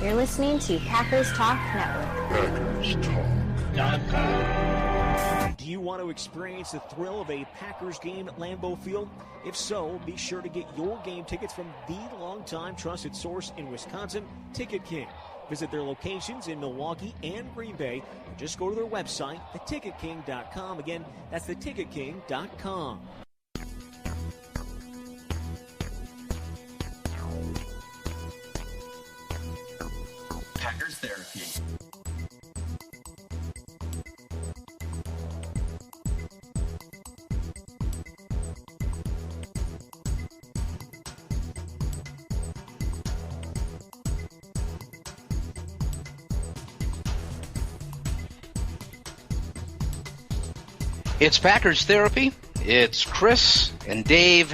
You're listening to Packers Talk Network. Do you want to experience the thrill of a Packers game at Lambeau Field? If so, be sure to get your game tickets from the longtime trusted source in Wisconsin, Ticket King. Visit their locations in Milwaukee and Green Bay, or just go to their website, theticketking.com. Again, that's theticketking.com. Packers Therapy. It's Packers Therapy. It's Chris and Dave.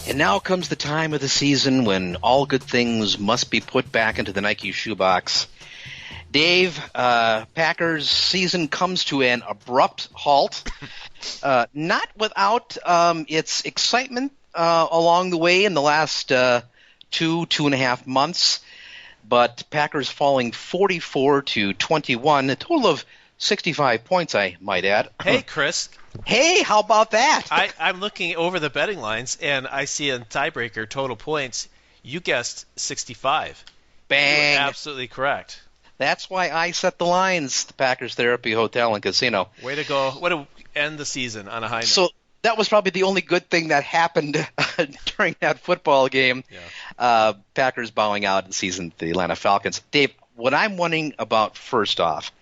And now comes the time of the season when all good things must be put back into the Nike shoebox. Dave, Packers season comes to an abrupt halt. Not without its excitement along the way in the last 2.5 months. But Packers falling 44-21, a total of 65 points, I might add. Hey, Chris. Hey, how about that? I'm looking over the betting lines, and I see a tiebreaker total points. You guessed 65. Bang. You were absolutely correct. That's why I set the lines, the Packers Therapy Hotel and Casino. Way to go. Way to end the season on a high note. So that was probably the only good thing that happened during that football game. Yeah. Packers bowing out in season the Atlanta Falcons. Dave, what I'm wondering about first off,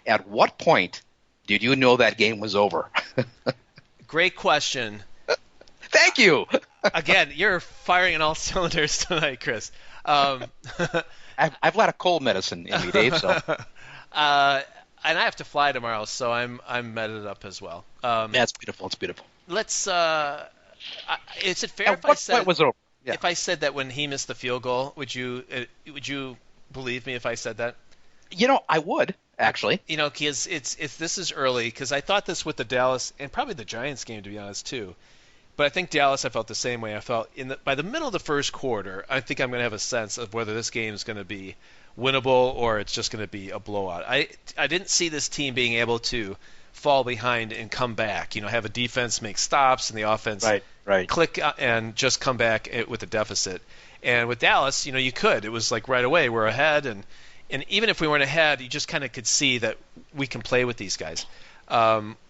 at what point did you know that game was over? Great question. Thank you. Again, you're firing on all cylinders tonight, Chris. I've got a cold medicine in me, Dave. So. And I have to fly tomorrow, so I'm meted up as well. Yeah, it's beautiful. It's beautiful. Let's. Is it fair At if what I said point was it over? Yeah. If I said that when he missed the field goal, would you believe me if I said that? You know, I would actually. You know, because this is early, because I thought this with the Dallas and probably the Giants game, to be honest, too. But I think Dallas, I felt the same way. I felt by the middle of the first quarter, I think I'm going to have a sense of whether this game is going to be winnable or it's just going to be a blowout. I didn't see this team being able to fall behind and come back. You know, have a defense make stops and the offense right. click and just come back with a deficit. And with Dallas, you know, you could. It was like right away we're ahead, and even if we weren't ahead, you just kind of could see that we can play with these guys.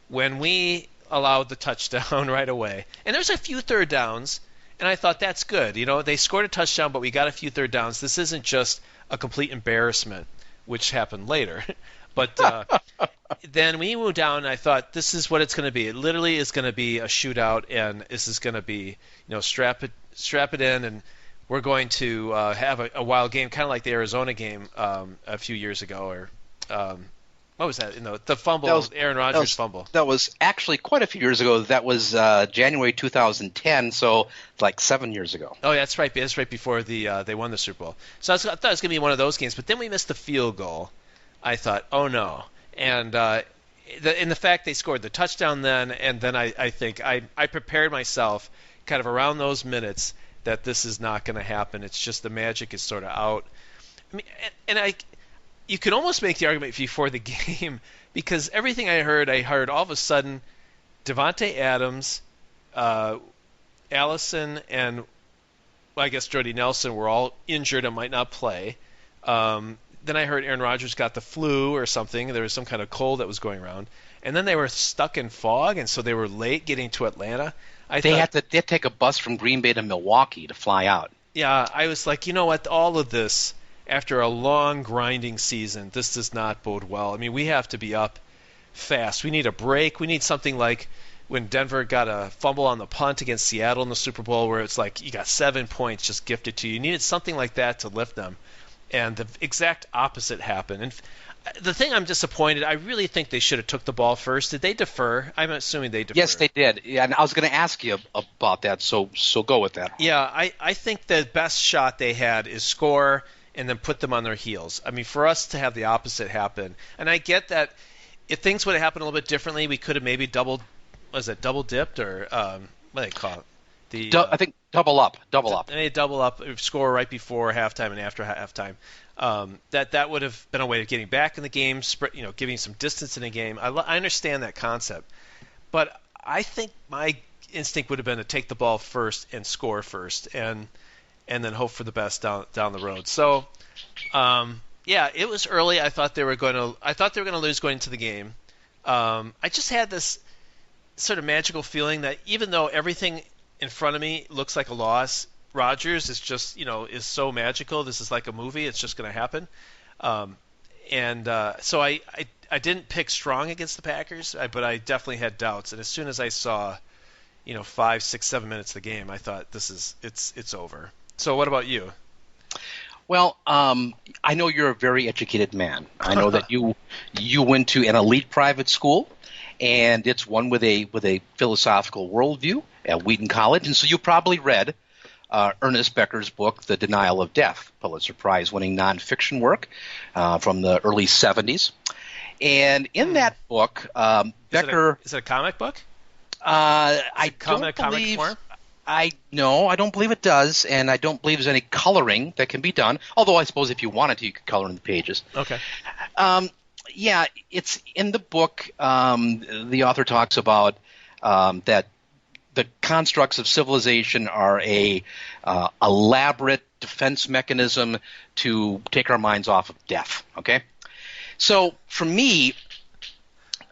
When we allowed the touchdown right away, and there's a few third downs, and I thought that's good. You know, they scored a touchdown, but we got a few third downs. This isn't just a complete embarrassment, which happened later. But then we moved down, and I thought this is what it's going to be. It literally is going to be a shootout, and this is going to be, you know, strap it in, and we're going to have a wild game, kind of like the Arizona game a few years ago, or what was that? You know, the fumble, Aaron Rodgers fumble. That was actually quite a few years ago. That was January 2010, so like 7 years ago. Oh, yeah, that's right. That's right before they won the Super Bowl. So I thought it was going to be one of those games, but then we missed the field goal. I thought, oh no, and in the fact they scored the touchdown then, and then I think I prepared myself kind of around those minutes that this is not going to happen. It's just the magic is sort of out. I mean, and you could almost make the argument before the game, because everything I heard all of a sudden Devontae Adams, Allison, and I guess Jordy Nelson were all injured and might not play. Then I heard Aaron Rodgers got the flu or something. There was some kind of cold that was going around. And then they were stuck in fog, and so they were late getting to Atlanta. They had to take a bus from Green Bay to Milwaukee to fly out. Yeah, I was like, you know what, all of this, after a long grinding season, this does not bode well. I mean, we have to be up fast. We need a break. We need something like when Denver got a fumble on the punt against Seattle in the Super Bowl, where it's like you got 7 points just gifted to you. You needed something like that to lift them. And the exact opposite happened. And the thing I'm disappointed, I really think they should have took the ball first. Did they defer? I'm assuming they deferred. Yes, they did. Yeah, and I was going to ask you about that, so go with that. Yeah, I think the best shot they had is score and then put them on their heels. I mean, for us to have the opposite happen, and I get that if things would have happened a little bit differently, we could have maybe double dipped or what do they call it? I think double up. They double up, score right before halftime and after halftime. That would have been a way of getting back in the game, giving some distance in the game. I understand that concept, but I think my instinct would have been to take the ball first and score first, and then hope for the best down the road. So, it was early. I thought they were going to lose going into the game. I just had this sort of magical feeling that even though everything in front of me looks like a loss, Rodgers is just, is so magical. This is like a movie. It's just going to happen. So I didn't pick strong against the Packers, but I definitely had doubts. And as soon as I saw, 5, 6, 7 minutes of the game, I thought it's over. So what about you? Well, I know you're a very educated man. I know that you went to an elite private school, and it's one with a philosophical worldview at Wheaton College, and so you probably read Ernest Becker's book, The Denial of Death, Pulitzer Prize-winning nonfiction work from the early 70s. And in that book, Becker... Is it a comic book? I don't believe... I don't believe it does, and I don't believe there's any coloring that can be done. Although I suppose if you wanted to, you could color in the pages. Okay. It's in the book. The author talks about that the constructs of civilization are a elaborate defense mechanism to take our minds off of death. Okay, so for me,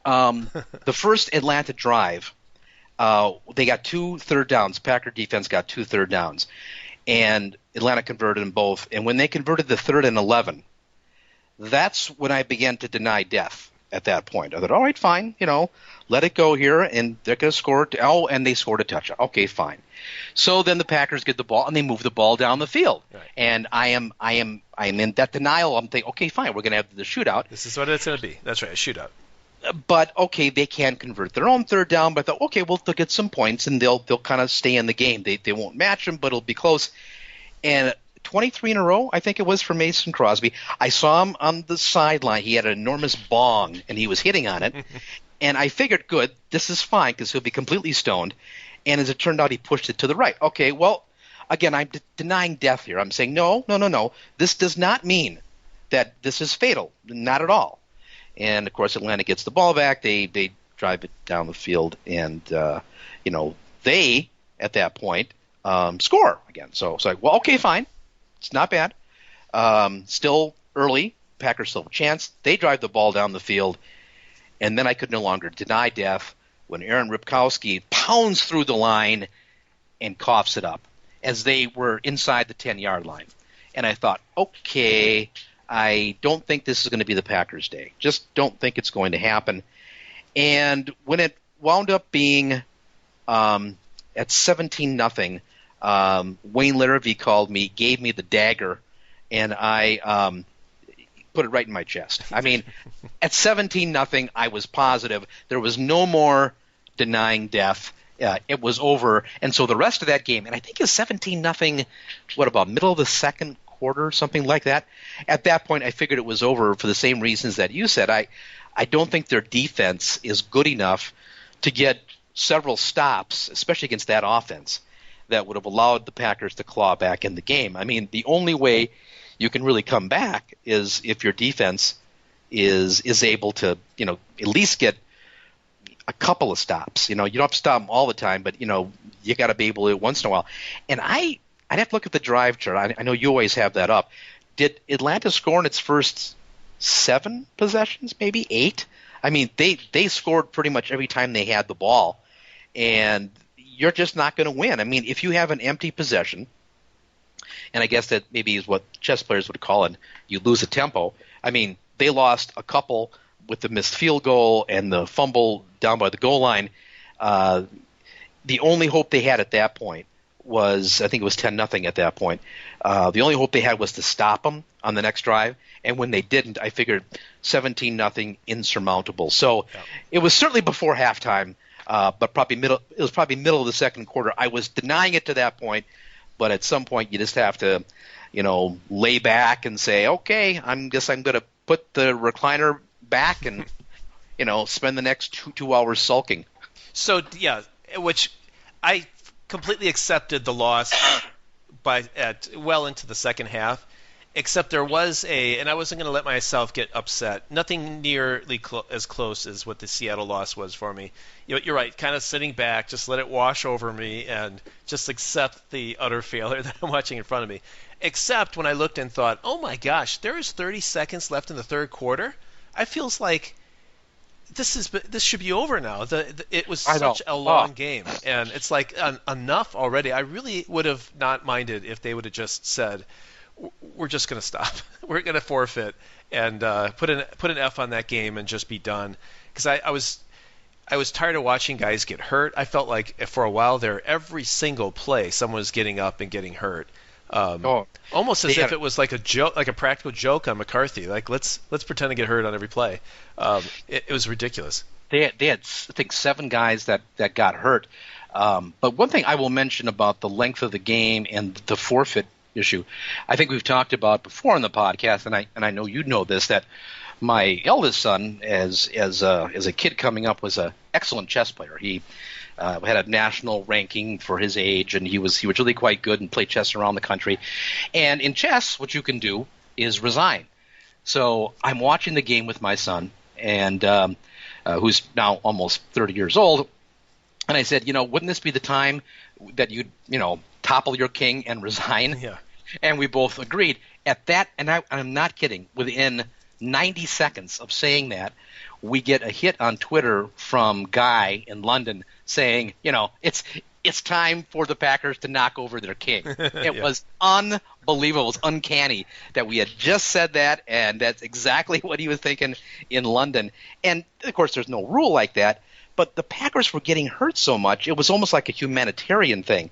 the first Atlanta drive. They got 2 third downs. Packer defense got 2 third downs, and Atlanta converted them both. And when they converted the 3rd and 11, that's when I began to deny death. At that point, I thought, all right, fine, let it go here, and they're going to score. And they scored a touchdown. Okay, fine. So then the Packers get the ball, and they move the ball down the field. Right. And I am in that denial. I'm thinking, okay, fine, we're going to have the shootout. This is what it's going to be. That's right, a shootout. But okay, they can convert their own 3rd down. But I thought, okay, well, they'll get some points and they'll kind of stay in the game. They won't match them, but it'll be close. And 23 in a row, I think it was for Mason Crosby. I saw him on the sideline. He had an enormous bong and he was hitting on it. And I figured, good, this is fine because he'll be completely stoned. And as it turned out, he pushed it to the right. Okay, well, again, I'm denying death here. I'm saying no. This does not mean that this is fatal. Not at all. And, of course, Atlanta gets the ball back. They drive it down the field, and, they, at that point, score again. So it's like, well, okay, fine. It's not bad. Still early. Packers still have a chance. They drive the ball down the field, and then I could no longer deny death when Aaron Ripkowski pounds through the line and coughs it up as they were inside the 10-yard line. And I thought, okay, I don't think this is going to be the Packers' day. Just don't think it's going to happen. And when it wound up being at 17-0, Wayne Larrivee called me, gave me the dagger, and I put it right in my chest. I mean, at 17-0, I was positive. There was no more denying death. It was over. And so the rest of that game, and I think it's 17-0, what about middle of the second quarter, something like that. At that point, I figured it was over for the same reasons that you said. I don't think their defense is good enough to get several stops, especially against that offense, that would have allowed the Packers to claw back in the game. I mean, the only way you can really come back is if your defense is able to, at least get a couple of stops. You don't have to stop them all the time, but, you got to be able to once in a while. And I'd have to look at the drive chart. I know you always have that up. Did Atlanta score in its first 7 possessions, maybe 8? I mean, they scored pretty much every time they had the ball, and you're just not going to win. I mean, if you have an empty possession, and I guess that maybe is what chess players would call it, you lose a tempo. I mean, they lost a couple with the missed field goal and the fumble down by the goal line. The only hope they had at that point was, I think it was 10-0 at that point. The only hope they had was to stop them on the next drive, and when they didn't, I figured 17-0 insurmountable. So It was certainly before halftime, but probably middle. It was probably middle of the second quarter. I was denying it to that point, but at some point you just have to, lay back and say, okay, I'm going to put the recliner back and, spend the next two hours sulking. So yeah, which I completely accepted the loss well into the second half. Except there was and I wasn't going to let myself get upset. Nothing nearly as close as what the Seattle loss was for me. You're right, kind of sitting back, just let it wash over me and just accept the utter failure that I'm watching in front of me. Except when I looked and thought, oh my gosh, there is 30 seconds left in the third quarter. I feels like this should be over now. It was such a long game, and it's like enough already. I really would have not minded if they would have just said, we're just going to stop. We're going to forfeit and put an F on that game and just be done. Because I was tired of watching guys get hurt. I felt like for a while there, every single play, someone was getting up and getting hurt. Almost as if it was like a joke, like a practical joke on McCarthy. Like let's pretend to get hurt on every play. It was ridiculous. They had I think 7 guys that got hurt. But one thing I will mention about the length of the game and the forfeit issue, I think we've talked about before on the podcast, and I know you know this, that my eldest son, as a kid coming up, was an excellent chess player. He had a national ranking for his age, and he was really quite good and played chess around the country. And in chess, what you can do is resign. So I'm watching the game with my son, and who's now almost 30 years old, and I said, wouldn't this be the time that you'd, topple your king and resign? Yeah. And we both agreed. At that, and I'm not kidding, within 90 seconds of saying that, we get a hit on Twitter from Guy in London saying, it's time for the Packers to knock over their king. It was unbelievable. It was uncanny that we had just said that, and that's exactly what he was thinking in London. And, of course, there's no rule like that. But the Packers were getting hurt so much, it was almost like a humanitarian thing.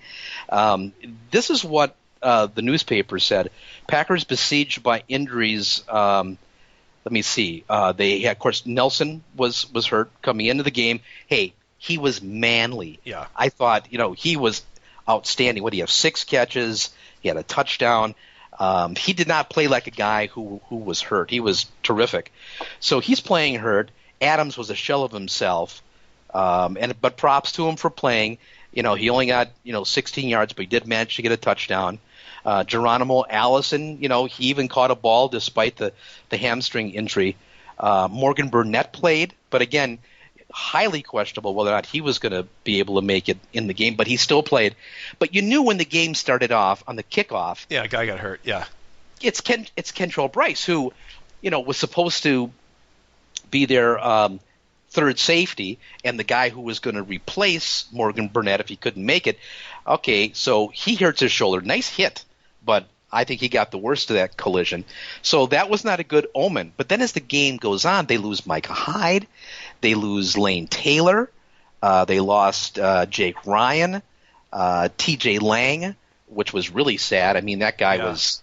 This is what the newspaper said. Packers besieged by injuries. Let me see. They had, of course, Nelson was hurt coming into the game. Hey, he was manly. Yeah. I thought, he was outstanding. What do you have? 6 catches. He had a touchdown. He did not play like a guy who was hurt. He was terrific. So he's playing hurt. Adams was a shell of himself. But props to him for playing. He only got 16 yards, but he did manage to get a touchdown. Geronimo Allison, he even caught a ball despite the hamstring injury. Morgan Burnett played, but again, highly questionable whether or not he was going to be able to make it in the game, but he still played. But you knew when the game started off on the kickoff. Yeah, a guy got hurt. Yeah, it's Kentrell Bryce, who was supposed to be their third safety and the guy who was going to replace Morgan Burnett if he couldn't make it. Okay, so he hurts his shoulder. Nice hit, but I think he got the worst of that collision. So that was not a good omen. But then as the game goes on, they lose Micah Hyde. They lose Lane Taylor. They lost Jake Ryan, T.J. Lang, which was really sad. I mean, that guy was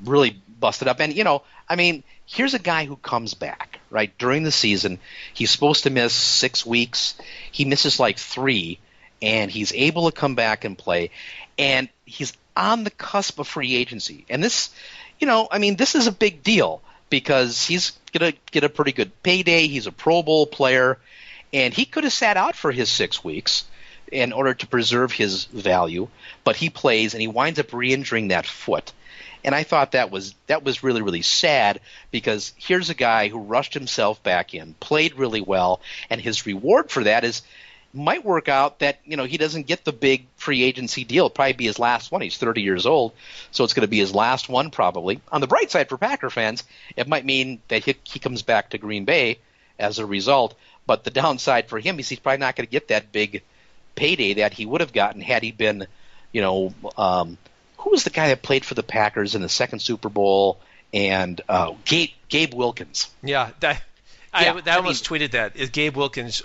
really busted up. And, here's a guy who comes back, right, during the season. He's supposed to miss 6 weeks. He misses like 3, and he's able to come back and play. And he's on the cusp of free agency. And this, this is a big deal because he's going to get a pretty good payday. He's a Pro Bowl player, and he could have sat out for his 6 weeks in order to preserve his value. But he plays, and he winds up re-injuring that foot. And I thought that was really, really sad because here's a guy who rushed himself back in, played really well, and his reward for that might work out that, he doesn't get the big free agency deal. It'll probably be his last one. He's 30 years old, so it's going to be his last one probably. On the bright side for Packer fans, it might mean that he comes back to Green Bay as a result. But the downside for him is he's probably not going to get that big payday that he would have gotten had he been, who was the guy that played for the Packers in the second Super Bowl? And Gabe Wilkins. Yeah, I almost tweeted that. Gabe Wilkins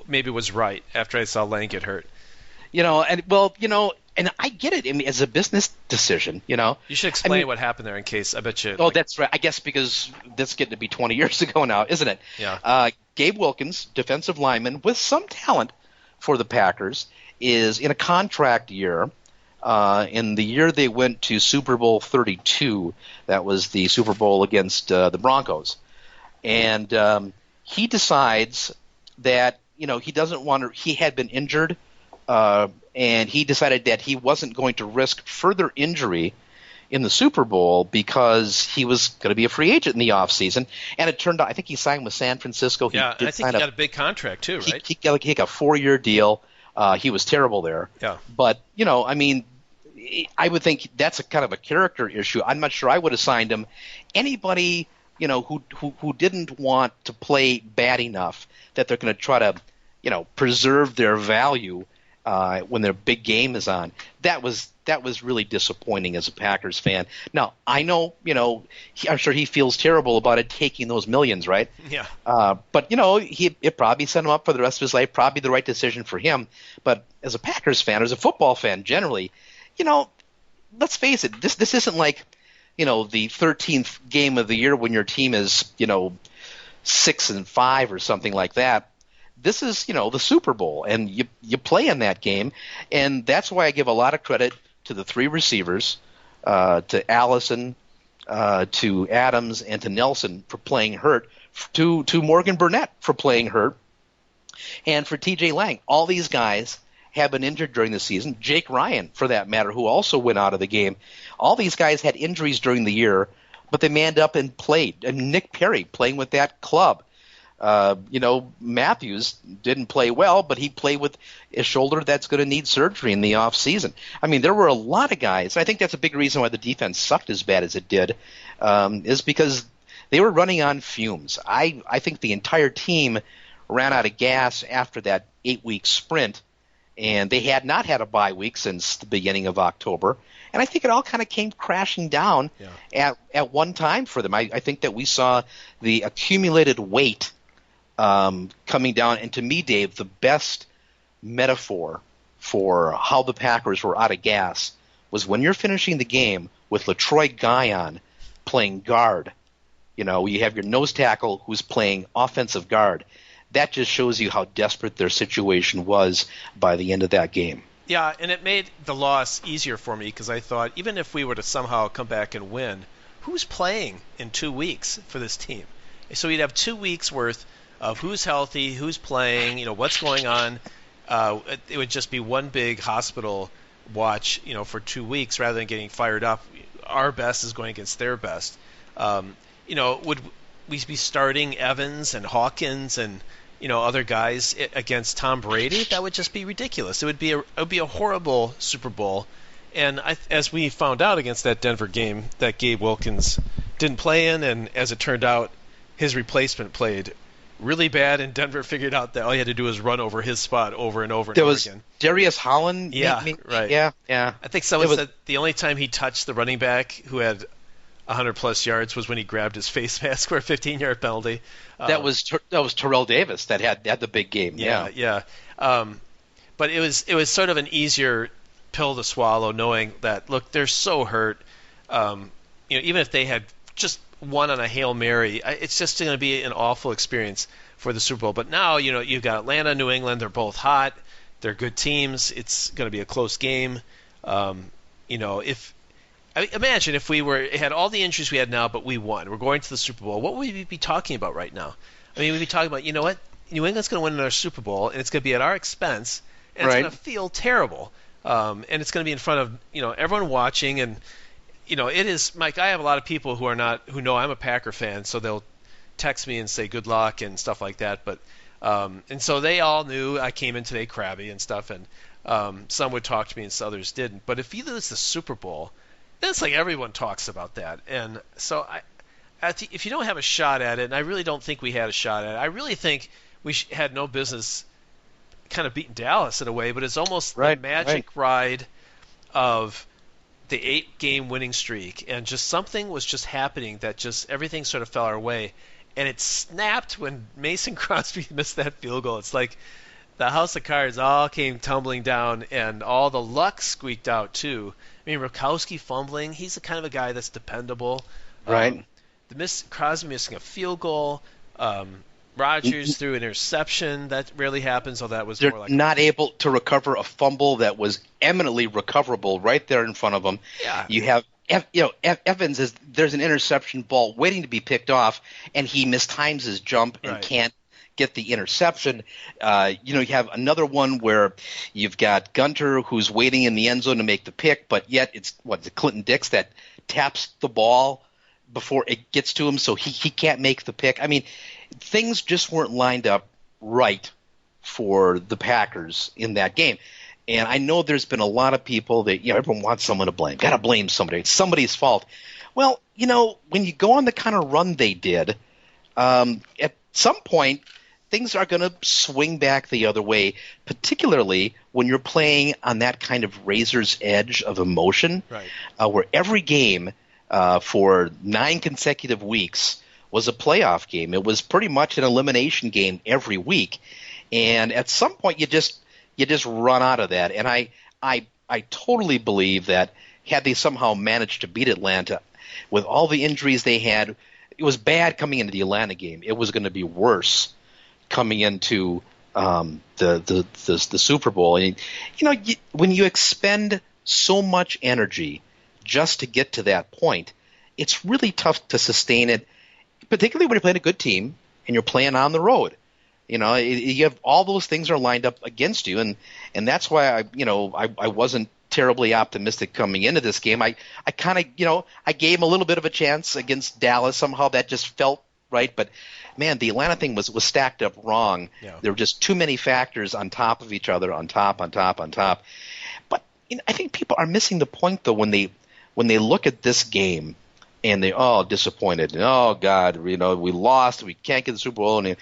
maybe was right after I saw Lang get hurt. And I get it. I mean, as a business decision, You should explain what happened there in case. I bet you. Oh, that's right. I guess because this is getting to be 20 years ago now, isn't it? Yeah. Gabe Wilkins, defensive lineman with some talent for the Packers, is in a contract year. In the year they went to Super Bowl 32, that was the Super Bowl against the Broncos, and he decides that he doesn't want to. He had been injured and he decided that he wasn't going to risk further injury in the Super Bowl because he was going to be a free agent in the offseason. And it turned out, I think he signed with San Francisco. And I think he got a big contract too, right? He got a 4-year deal. He was terrible there. Yeah. But, I mean, I would think that's a kind of a character issue. I'm not sure I would have signed him. Anybody, who didn't want to play bad enough that they're going to try to, preserve their value when their big game is on. That was really disappointing as a Packers fan. Now, I know, I'm sure he feels terrible about it taking those millions, right? Yeah. But, it probably set him up for the rest of his life, probably the right decision for him. But as a Packers fan, as a football fan generally, let's face it, this isn't like, the 13th game of the year when your team is, 6-5 or something like that. This is, the Super Bowl, and you play in that game, and that's why I give a lot of credit to the 3 receivers, to Allison, to Adams, and to Nelson for playing hurt, to Morgan Burnett for playing hurt, and for T.J. Lang. All these guys have been injured during the season. Jake Ryan, for that matter, who also went out of the game. All these guys had injuries during the year, but they manned up and played. And Nick Perry playing with that club. Matthews didn't play well, but he played with a shoulder that's going to need surgery in the offseason. I mean, there were a lot of guys. I think that's a big reason why the defense sucked as bad as it did, is because they were running on fumes. I think the entire team ran out of gas after that 8-week sprint, and they had not had a bye week since the beginning of October. And I think it all kind of came crashing down at one time for them. I think that we saw the accumulated weight coming down. And to me, Dave, the best metaphor for how the Packers were out of gas was when you're finishing the game with LaTroy Guion playing guard. You have your nose tackle who's playing offensive guard. That just shows you how desperate their situation was by the end of that game. Yeah, and it made the loss easier for me because I thought even if we were to somehow come back and win, who's playing in 2 weeks for this team? So we'd have 2 weeks worth of who's healthy, who's playing, what's going on. It would just be one big hospital watch, for 2 weeks rather than getting fired up. Our best is going against their best. Would we be starting Evans and Hawkins and other guys against Tom Brady? That would just be ridiculous. It would be a horrible Super Bowl. And as we found out against that Denver game, that Gabe Wilkins didn't play in, and as it turned out, his replacement played really bad, and Denver figured out that all he had to do was run over his spot over and over and over again. Darius Holland? Yeah, right. Yeah. I think someone said the only time he touched the running back who had 100-plus yards was when he grabbed his face mask for a 15-yard penalty. That was Terrell Davis that had the big game. Yeah. But it was sort of an easier pill to swallow, knowing that look, they're so hurt. Even if they had just won on a Hail Mary, it's just going to be an awful experience for the Super Bowl. But now you've got Atlanta, New England. They're both hot. They're good teams. It's going to be a close game. Imagine if we had all the injuries we had now, but we won. We're going to the Super Bowl. What would we be talking about right now? I mean, we'd be talking about, what? New England's going to win another Super Bowl, and it's going to be at our expense, and it's going to feel terrible. And it's going to be in front of, everyone watching. And, it is, Mike, I have a lot of people who know I'm a Packer fan, so they'll text me and say good luck and stuff like that. But, and so they all knew I came in today crabby and stuff, and some would talk to me and others didn't. But if you lose the Super Bowl, it's like everyone talks about that. And so if you don't have a shot at it, and I really don't think we had a shot at it, I really think we had no business kind of beating Dallas in a way, but it's almost the magic ride of the 8-game winning streak, and just something was just happening that just everything sort of fell our way. And it snapped when Mason Crosby missed that field goal. It's like the house of cards all came tumbling down, and all the luck squeaked out too. I mean, Rukowski fumbling, he's the kind of a guy that's dependable. Right. Crosby missing a field goal. Rodgers threw an interception. That rarely happens, so that was They're more like... not able to recover a fumble that was eminently recoverable right there in front of them. Yeah. You have Evans there's an interception ball waiting to be picked off, and he mistimes his jump and can't get the interception. You have another one where you've got Gunter who's waiting in the end zone to make the pick, but yet it's Clinton Dix that taps the ball before it gets to him, so he can't make the pick. I mean, things just weren't lined up right for the Packers in that game. And I know there's been a lot of people that, everyone wants someone to blame. Got to blame somebody. It's somebody's fault. Well, when you go on the kind of run they did, at some point, things are going to swing back the other way, particularly when you're playing on that kind of razor's edge of emotion, right. Where every game for 9 consecutive weeks was a playoff game. It was pretty much an elimination game every week. And at some point, you just run out of that. And I totally believe that had they somehow managed to beat Atlanta with all the injuries they had, it was bad coming into the Atlanta game. It was going to be worse coming into the Super Bowl. And, when you expend so much energy just to get to that point, it's really tough to sustain it, particularly when you're playing a good team and you're playing on the road. You have all those things are lined up against you, and that's why I wasn't terribly optimistic coming into this game. I kind of I gave him a little bit of a chance against Dallas. Somehow that just felt right, but man, the Atlanta thing was stacked up wrong. Yeah. There were just too many factors on top of each other, on top. But I think people are missing the point though when they look at this game and they disappointed and God, we lost, we can't get the Super Bowl. And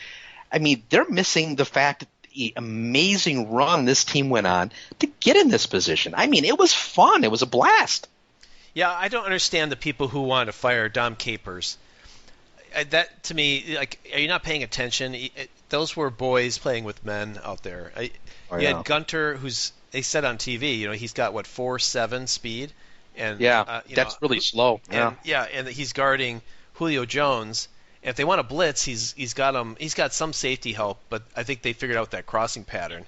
I mean, they're missing the fact that the amazing run this team went on to get in this position. I mean, it was fun. It was a blast. Yeah, I don't understand the people who want to fire Dom Capers. That, to me, are you not paying attention? Those were boys playing with men out there. You had Gunter, who's, they said on TV, he's got, 4.7 speed? And that's really slow. And he's guarding Julio Jones. And if they want to blitz, he's got some safety help, but I think they figured out that crossing pattern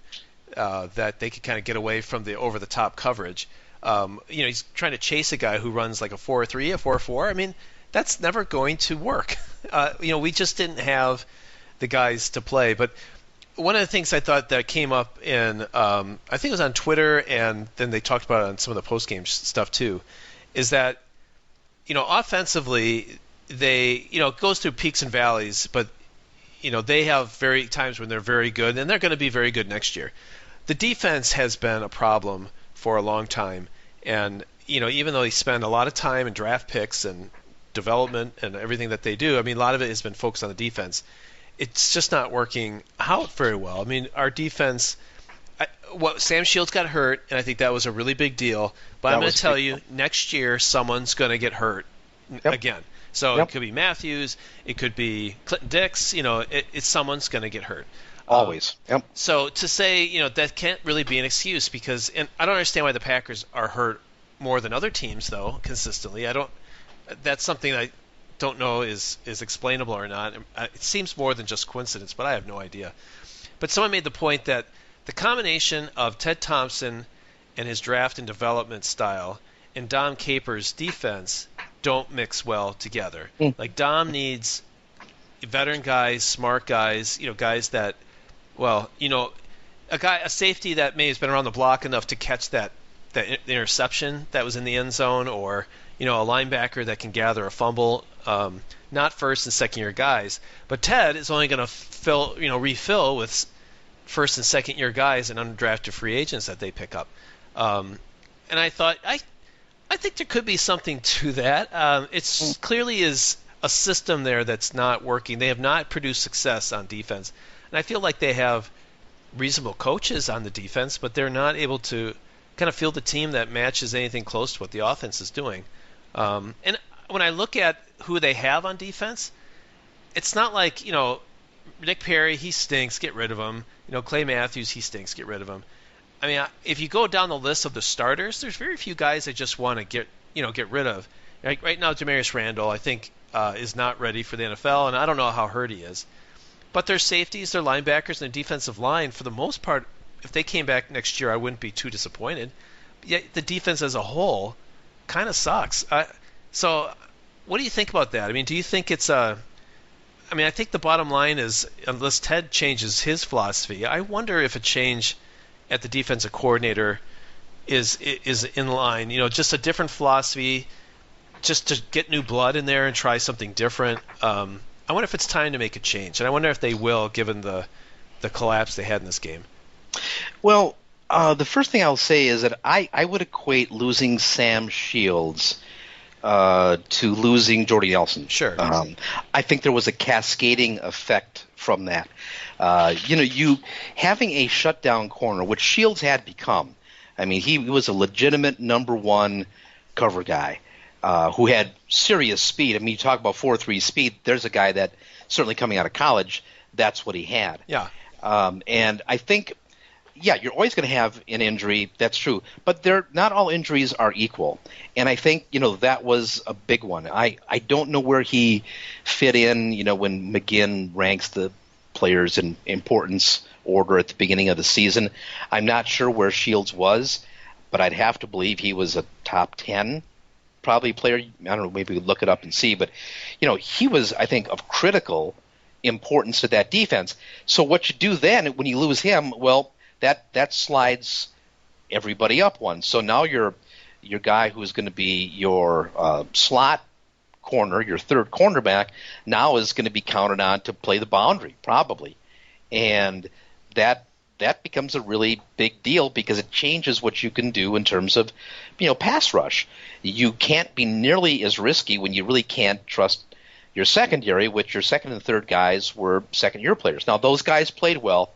that they could kind of get away from the over the top coverage. He's trying to chase a guy who runs like a 4.3, a 4.4. I mean, that's never going to work. We just didn't have the guys to play. But one of the things I thought that came up in, I think it was on Twitter, and then they talked about it on some of the post-game stuff too, is that, offensively, they, it goes through peaks and valleys, but, they have times when they're very good, and they're going to be very good next year. The defense has been a problem for a long time, and, even though they spend a lot of time in draft picks and development and everything that they do, I mean, a lot of it has been focused on the defense. It's just not working out very well. I mean, our defense, Sam Shields got hurt, and I think that was a really big deal, but I'm going to tell you, next year, someone's going to get hurt again. So it could be Matthews, it could be Clinton Dix, it's someone's going to get hurt. Always. So to say, that can't really be an excuse because, and I don't understand why the Packers are hurt more than other teams, though, consistently. That's something I don't know is explainable or not. It seems more than just coincidence, but I have no idea. But someone made the point that the combination of Ted Thompson and his draft and development style and Dom Capers' defense don't mix well together. Like Dom needs veteran guys, smart guys, guys that, a safety that maybe has been around the block enough to catch that interception that was in the end zone, or a linebacker that can gather a fumble. Not first and second year guys, but Ted is only going to refill with first and second year guys and undrafted free agents that they pick up. And I thought I think there could be something to that. It's clearly is a system there that's not working. They have not produced success on defense. And I feel like they have reasonable coaches on the defense, but they're not able to kind of field a team that matches anything close to what the offense is doing. And when I look at who they have on defense, it's not like, Nick Perry, he stinks, get rid of him. Clay Matthews, he stinks, get rid of him. I mean, if you go down the list of the starters, there's very few guys I just want to get rid of. Right now, Demarius Randall, I think, is not ready for the NFL, and I don't know how hurt he is. But their safeties, their linebackers, and their defensive line, for the most part, if they came back next year, I wouldn't be too disappointed. Yet the defense as a whole kind of sucks. So what do you think about that? I mean, do you think it's I mean, I think the bottom line is, unless Ted changes his philosophy, I wonder if a change at the defensive coordinator is in line. Just a different philosophy, just to get new blood in there and try something different. I wonder if it's time to make a change, and I wonder if they will, given the collapse they had in this game. Well, the first thing I'll say is that I would equate losing Sam Shields to losing Jordy Nelson. Sure. I think there was a cascading effect from that. You having a shutdown corner, which Shields had become. I mean, he was a legitimate number one cover guy who had serious speed. I mean, you talk about 4.3 speed. There's a guy that certainly coming out of college, that's what he had. Yeah. And I think, you're always going to have an injury. That's true. But not all injuries are equal. And I think, that was a big one. I don't know where he fit in, when McGinn ranks the players in importance order at the beginning of the season. I'm not sure where Shields was, but I'd have to believe he was a top 10 probably player. I don't know, maybe we could look it up and see. But, he was, I think, of critical importance to that defense. So what you do then when you lose him, well, that slides everybody up one. So now your guy who's going to be your slot corner, your third cornerback, now is going to be counted on to play the boundary probably, and that becomes a really big deal because it changes what you can do in terms of pass rush. You can't be nearly as risky when you really can't trust your secondary, which your second and third guys were second-year players. Now those guys played well.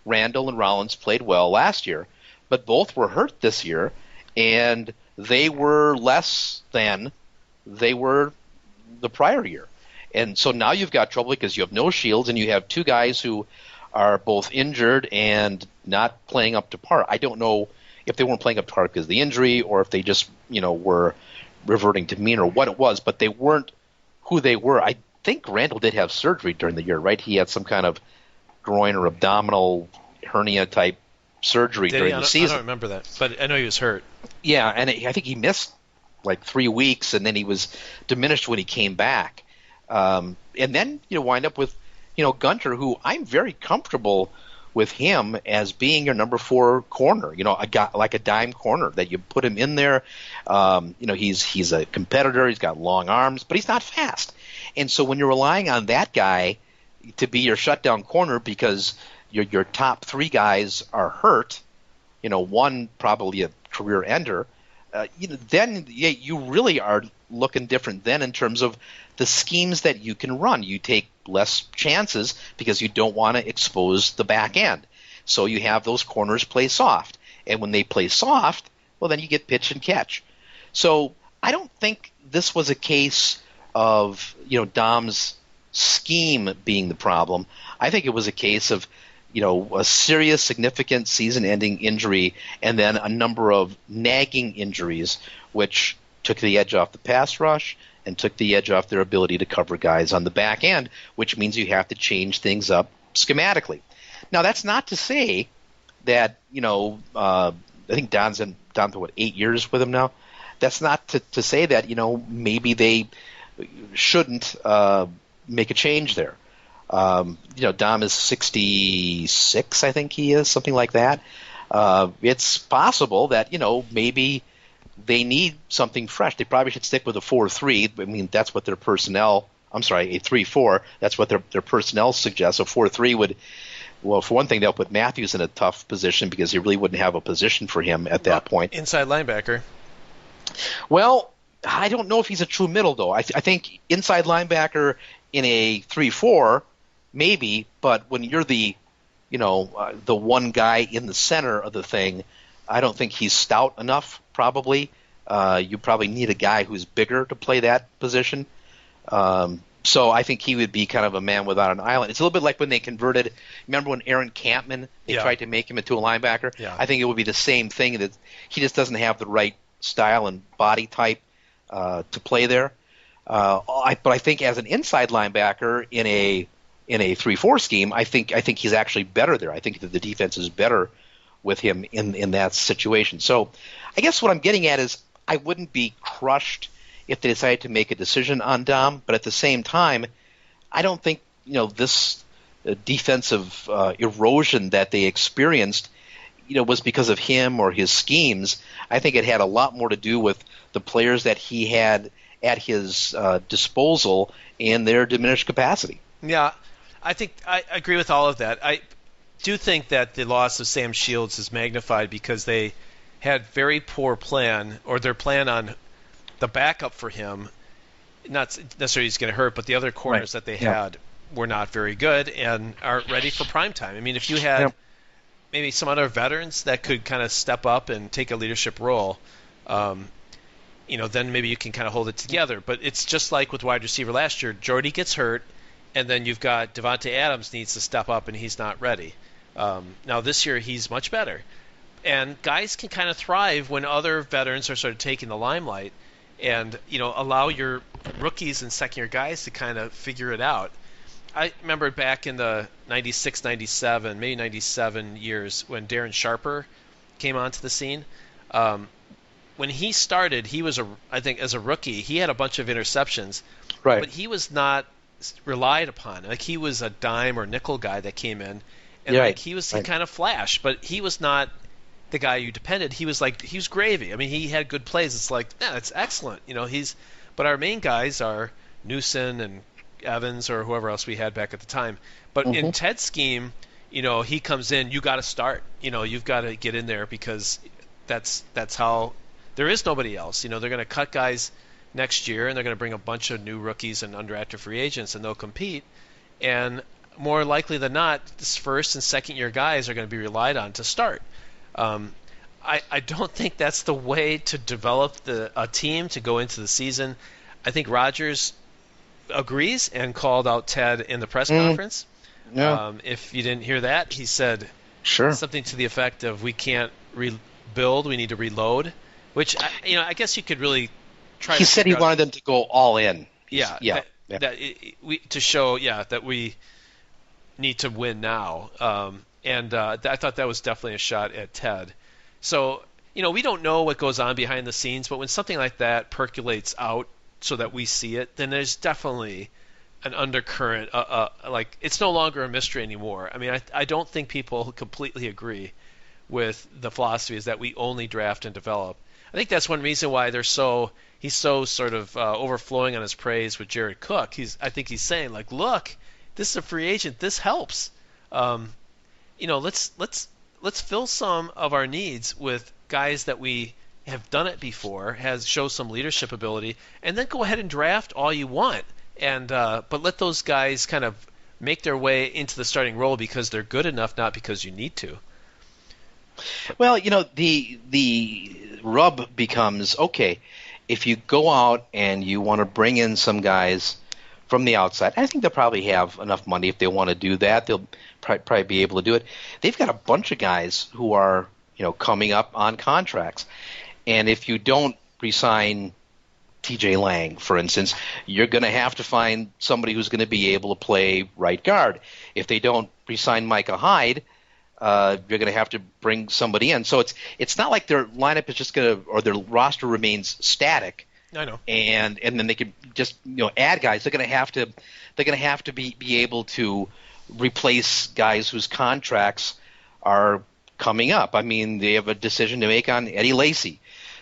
Randall and Rollins played well last year, but both were hurt this year, and they were less than they were the prior year. And so now you've got trouble because you have no Shields, and you have two guys who are both injured and not playing up to par. I don't know if they weren't playing up to par because of the injury or if they just, were reverting to mean or what it was, but they weren't who they were. I think Randall did have surgery during the year, right? He had some kind of groin or abdominal hernia type surgery during the season. I don't remember that, but I know he was hurt. Yeah, and I think he missed like 3 weeks, and then he was diminished when he came back. And then wind up with Gunter, who I'm very comfortable with him as being your number 4 corner. A guy like a dime corner that you put him in there. He's a competitor. He's got long arms, but he's not fast. And so when you're relying on that guy to be your shutdown corner because your top 3 guys are hurt, one probably a career ender, then you really are looking different then in terms of the schemes that you can run. You take less chances because you don't want to expose the back end. So you have those corners play soft. And when they play soft, well, then you get pitch and catch. So I don't think this was a case of, Dom's scheme being the problem. I think it was a case of, a serious, significant season-ending injury and then a number of nagging injuries, which took the edge off the pass rush and took the edge off their ability to cover guys on the back end, which means you have to change things up schematically. Now, that's not to say that, I think Don's down to 8 years with him now. That's not to say that, maybe they shouldn't make a change there. Dom is 66, I think he is, something like that. It's possible that, maybe they need something fresh. They probably should stick with a 4-3. I mean, that's what their personnel – I'm sorry, a 3-4. That's what their personnel suggests. A 4-3 would – well, for one thing, they'll put Matthews in a tough position because he really wouldn't have a position for him at that point. Inside linebacker. Well, I don't know if he's a true middle, though. I think inside linebacker in a 3-4 – maybe, but when you're the one guy in the center of the thing, I don't think he's stout enough, probably. You probably need a guy who's bigger to play that position. So I think he would be kind of a man without an island. It's a little bit like when they converted – remember when Aaron Campman, they tried to make him into a linebacker? Yeah. I think it would be the same thing, that he just doesn't have the right style and body type to play there. But I think as an inside linebacker in a 3-4 scheme, I think he's actually better there. I think that the defense is better with him in that situation. So I guess what I'm getting at is I wouldn't be crushed if they decided to make a decision on Dom, but at the same time, I don't think this defensive erosion that they experienced, was because of him or his schemes. I think it had a lot more to do with the players that he had at his disposal and their diminished capacity. Yeah, I think I agree with all of that. I do think that the loss of Sam Shields is magnified because they had very poor plan, or their plan on the backup for him. Not necessarily he's going to hurt, but the other corners that they had were not very good and aren't ready for prime time. I mean, if you had maybe some other veterans that could kind of step up and take a leadership role, then maybe you can kind of hold it together. But it's just like with wide receiver last year. Jordy gets hurt, and then you've got Devontae Adams needs to step up, and he's not ready. Now this year he's much better. And guys can kind of thrive when other veterans are sort of taking the limelight and, allow your rookies and second-year guys to kind of figure it out. I remember back in the 96, 97, maybe 97 years when Darren Sharper came onto the scene. When he started, he was, I think, as a rookie, he had a bunch of interceptions. Right. But he was not relied upon. Like, he was a dime or nickel guy that came in. And he kind of flashed, but he was not the guy you depended. He was gravy. I mean, he had good plays. It's like, it's excellent. But our main guys are Newsom and Evans or whoever else we had back at the time. But in Ted's scheme, he comes in, you got to start. You've got to get in there because that's how there is nobody else. They're going to cut guys next year and they're going to bring a bunch of new rookies and undrafted free agents and they'll compete. And more likely than not, this first and second year guys are going to be relied on to start. I don't think that's the way to develop a team to go into the season. I think Rodgers agrees and called out Ted in the press conference. Yeah. If you didn't hear that, he said something to the effect of, we can't rebuild, we need to reload, which, I guess you could really try to... He said he wanted them to go all in. To show that we need to win now. I thought that was definitely a shot at Ted. So, we don't know what goes on behind the scenes, but when something like that percolates out so that we see it, then there's definitely an undercurrent. It's no longer a mystery anymore. I mean, I don't think people completely agree with the philosophy is that we only draft and develop. I think that's one reason why he's so sort of overflowing on his praise with Jared Cook. I think he's saying, look, this is a free agent. This helps. Let's fill some of our needs with guys that we have done it before, show some leadership ability, and then go ahead and draft all you want. But let those guys kind of make their way into the starting role because they're good enough, not because you need to. Well, the rub becomes, okay, if you go out and you want to bring in some guys from the outside, I think they'll probably have enough money if they want to do that. They'll probably be able to do it. They've got a bunch of guys who are, coming up on contracts. And if you don't re-sign TJ Lang, for instance, you're going to have to find somebody who's going to be able to play right guard. If they don't re-sign Micah Hyde, you're going to have to bring somebody in. So it's not like their lineup is just going to, or their roster remains static. I know. And then they could just add guys. They're going to have to be able to replace guys whose contracts are coming up. I mean, they have a decision to make on Eddie Lacy,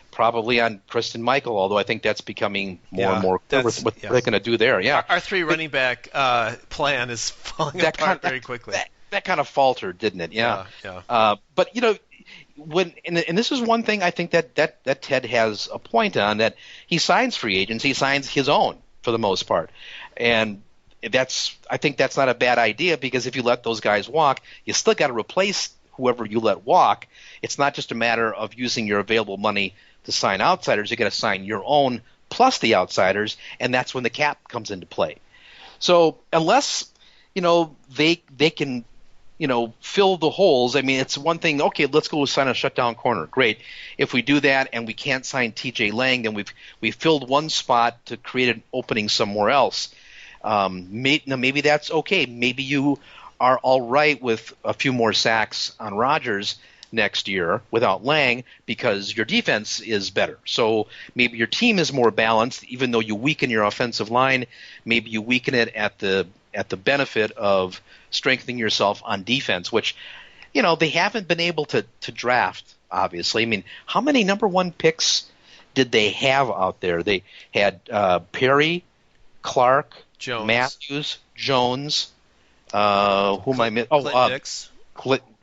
probably on Christian Michael, although I think that's becoming more and more clear what they're going to do there. Yeah, our three running back plan is falling apart very quickly. That kind of faltered, didn't it? Yeah. But and this is one thing I think that Ted has a point on, that he signs free agents, he signs his own for the most part, and I think that's not a bad idea, because if you let those guys walk, you still got to replace whoever you let walk. It's not just a matter of using your available money to sign outsiders. You got to sign your own plus the outsiders, and that's when the cap comes into play. So unless they can fill the holes. I mean, it's one thing. Okay, let's go sign a shutdown corner. Great. If we do that and we can't sign TJ Lang, then we've filled one spot to create an opening somewhere else. Maybe that's okay. Maybe you are all right with a few more sacks on Rodgers next year without Lang, because your defense is better. So maybe your team is more balanced, even though you weaken your offensive line. Maybe you weaken it at the at the benefit of strengthening yourself on defense, which, they haven't been able to draft, obviously. I mean, how many number one picks did they have out there? They had Perry, Clark, Jones. Matthews, Jones, who am I missing? Clinton Dix.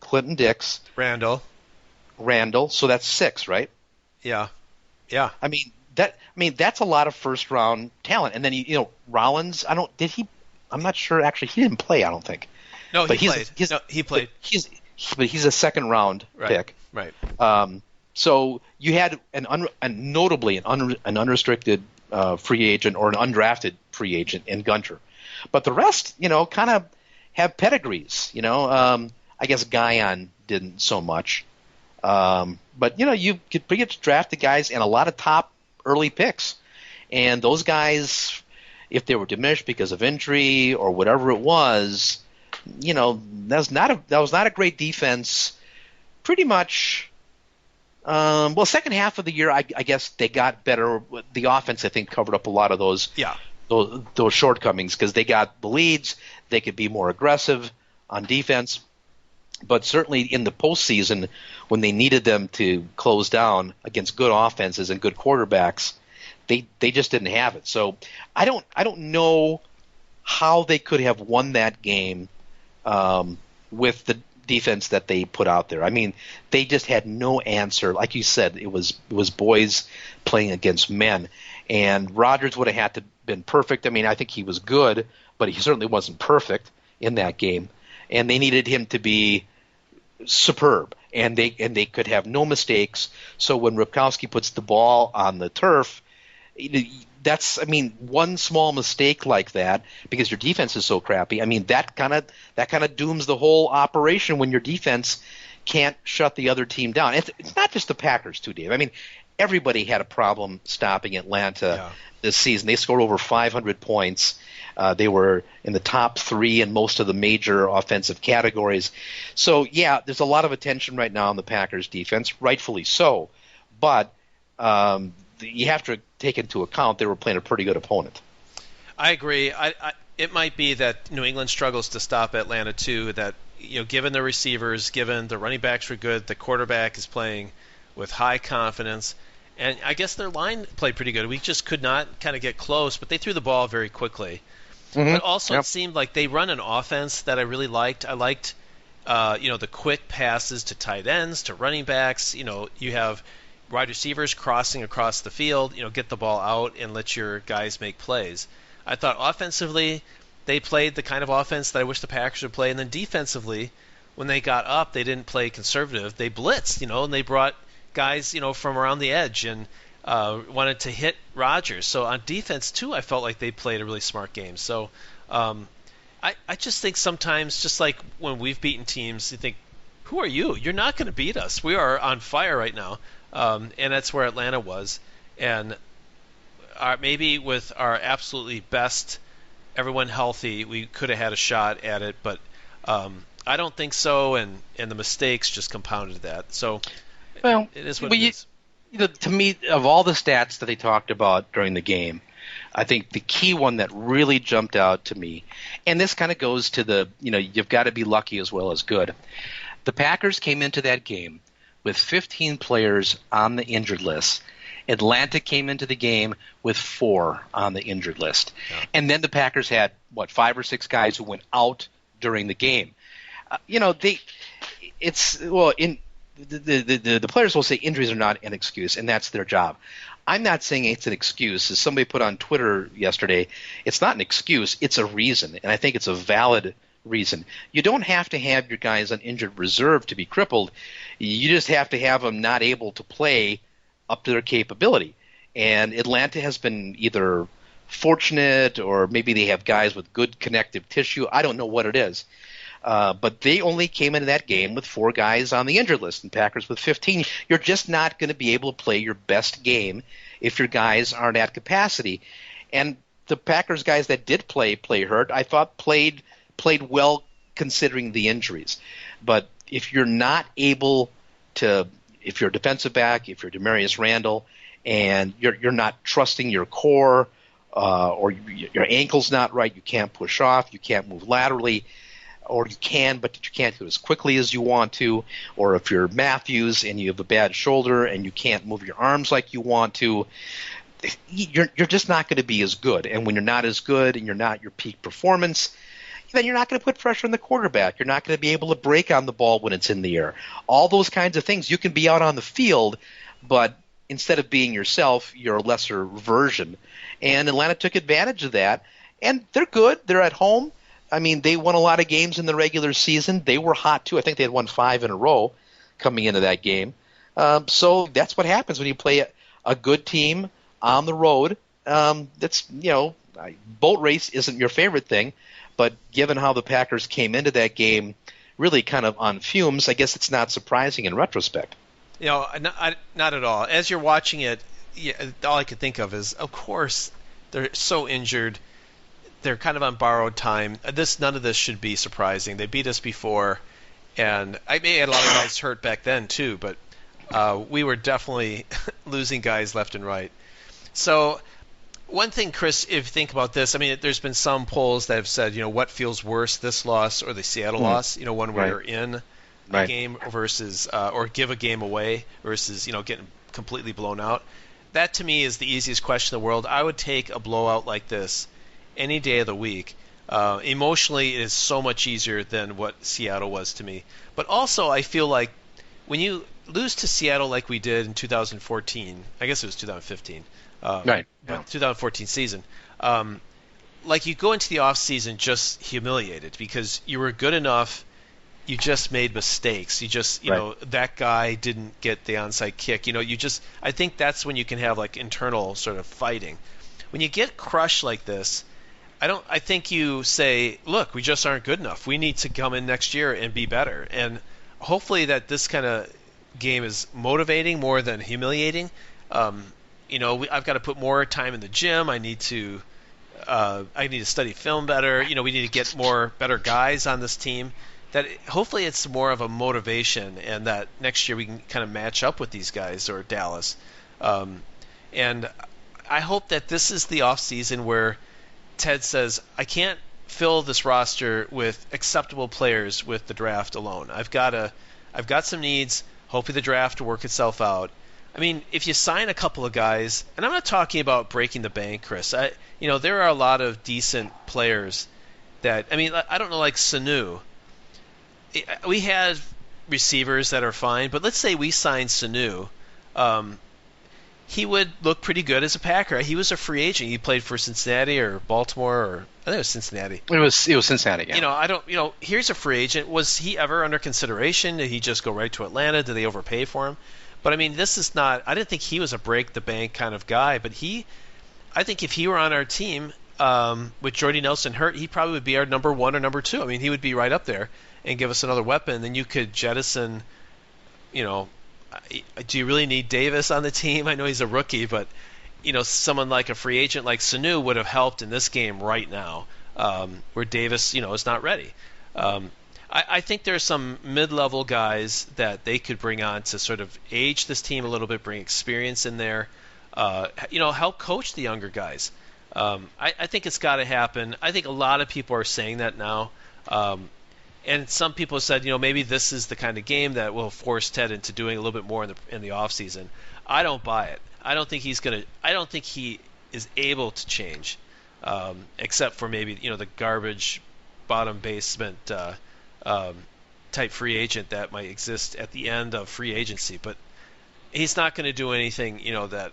Clinton Dix. Randall. So that's 6, right? Yeah. I mean that's a lot of first round talent. And then Rollins. I'm not sure. Actually, he didn't play. I don't think. No, he played. He played. But he's a second round pick. Right. So you had notably an unrestricted free agent or an undrafted free agent in Gunter, but the rest, kind of have pedigrees. I guess Guyon didn't so much, but you get to draft the guys and a lot of top early picks, and those guys, if they were diminished because of injury or whatever it was, that was not a great defense. Pretty much. Second half of the year, I guess they got better. The offense, I think, covered up a lot of those shortcomings because they got the leads. They could be more aggressive on defense. But certainly in the postseason, when they needed them to close down against good offenses and good quarterbacks, they just didn't have it. So I don't know how they could have won that game with the defense that they put out there. I mean, they just had no answer. Like you said, it was boys playing against men, and Rodgers would have had to been perfect. I mean, I think he was good, but he certainly wasn't perfect in that game, and they needed him to be superb, and they could have no mistakes. So when Ripkowski puts the ball on the turf, one small mistake like that, because your defense is so crappy, that kind of dooms the whole operation when your defense can't shut the other team down. It's not just the Packers too, Dave. I mean, everybody had a problem stopping Atlanta this season. They scored over 500 points. They were in the top 3 in most of the major offensive categories. So, there's a lot of attention right now on the Packers defense, rightfully so. But you have to take into account they were playing a pretty good opponent. I agree. It might be that New England struggles to stop Atlanta too. That given the receivers, given the running backs were good, the quarterback is playing with high confidence, and I guess their line played pretty good. We just could not kind of get close, but they threw the ball very quickly. Mm-hmm. But also it seemed like they run an offense that I really liked. I liked the quick passes to tight ends, to running backs. You have wide receivers crossing across the field, get the ball out and let your guys make plays. I thought offensively they played the kind of offense that I wish the Packers would play, and then defensively, when they got up, they didn't play conservative. They blitzed, and they brought guys, from around the edge and wanted to hit Rodgers. So on defense too, I felt like they played a really smart game. So I just think sometimes, just like when we've beaten teams, you think, who are you? You're not going to beat us. We are on fire right now. And that's where Atlanta was. And maybe with our absolutely best, everyone healthy, we could have had a shot at it. But I don't think so, and the mistakes just compounded that. So it is what it is. To me, of all the stats that they talked about during the game, I think the key one that really jumped out to me, and this kind of goes to you've got to be lucky as well as good. The Packers came into that game with 15 players on the injured list. Atlanta came into the game with 4 on the injured list. Yeah. And then the Packers had, 5 or 6 guys who went out during the game. The players will say injuries are not an excuse, and that's their job. I'm not saying it's an excuse. As somebody put on Twitter yesterday, it's not an excuse, it's a reason, and I think it's a valid reason. You don't have to have your guys on injured reserve to be crippled. You just have to have them not able to play up to their capability. And Atlanta has been either fortunate or maybe they have guys with good connective tissue. I don't know what it is. But they only came into that game with 4 guys on the injured list and Packers with 15. You're just not going to be able to play your best game if your guys aren't at capacity. And the Packers guys that did play hurt, I thought played well considering the injuries. But if you're not able to, if you're a defensive back, if you're Demarius Randall, and you're not trusting your core, or your ankle's not right, you can't push off, you can't move laterally, or you can, but you can't do it as quickly as you want to, or if you're Matthews and you have a bad shoulder and you can't move your arms like you want to, you're just not going to be as good. And when you're not as good and you're not your peak performance, then you're not going to put pressure on the quarterback. You're not going to be able to break on the ball when it's in the air. All those kinds of things. You can be out on the field, but instead of being yourself, you're a lesser version. And Atlanta took advantage of that, and they're good. They're at home. I mean, they won a lot of games in the regular season. They were hot, too. I think they had won 5 in a row coming into that game. So that's what happens when you play a good team on the road. That's, boat race isn't your favorite thing, but given how the Packers came into that game really kind of on fumes, I guess it's not surprising in retrospect. Not at all. As you're watching it, all I could think of is, of course, they're so injured. They're kind of on borrowed time. None of this should be surprising. They beat us before, and I may had a lot of guys hurt back then too, but we were definitely losing guys left and right. So one thing, Chris, if you think about this, I mean, there's been some polls that have said, what feels worse, this loss or the Seattle loss, one where you're in a game versus or give a game away versus, getting completely blown out. That to me is the easiest question in the world. I would take a blowout like this any day of the week. Emotionally, it is so much easier than what Seattle was to me. But also, I feel like when you lose to Seattle like we did in 2014, I guess it was 2015, Right. 2014 season, like you go into the offseason just humiliated because you were good enough, you just made mistakes. You just, that guy didn't get the onside kick. I think that's when you can have like internal sort of fighting. When you get crushed like this, I think you say, look, we just aren't good enough. We need to come in next year and be better. And hopefully that this kind of game is motivating more than humiliating. I've got to put more time in the gym. I need to study film better. We need to get more better guys on this team. That hopefully it's more of a motivation, and that next year we can kind of match up with these guys or Dallas. And I hope that this is the off season where Ted says, I can't fill this roster with acceptable players with the draft alone. I've got some needs. Hopefully the draft will work itself out. I mean, if you sign a couple of guys, and I'm not talking about breaking the bank, Chris. There are a lot of decent players that, I don't know, like Sanu. We had receivers that are fine, but let's say we signed Sanu. He would look pretty good as a Packer. He was a free agent. He played for Cincinnati or Baltimore, or I think it was Cincinnati. It was Cincinnati. Yeah. Here's a free agent. Was he ever under consideration? Did he just go right to Atlanta? Did they overpay for him? But this is not. I didn't think he was a break the bank kind of guy. But I think if he were on our team with Jordy Nelson hurt, he probably would be our number 1 or number 2. He would be right up there and give us another weapon. Then you could jettison. Do you really need Davis on the team? I know he's a rookie, but someone like a free agent like Sanu would have helped in this game right now, where Davis, is not ready. I think there's some mid-level guys that they could bring on to sort of age this team a little bit, bring experience in there, help coach the younger guys. I think it's got to happen. I think a lot of people are saying that now. And some people said, maybe this is the kind of game that will force Ted into doing a little bit more in the off season. I don't buy it. I don't think he is able to change, except for maybe the garbage bottom basement type free agent that might exist at the end of free agency. But he's not going to do anything that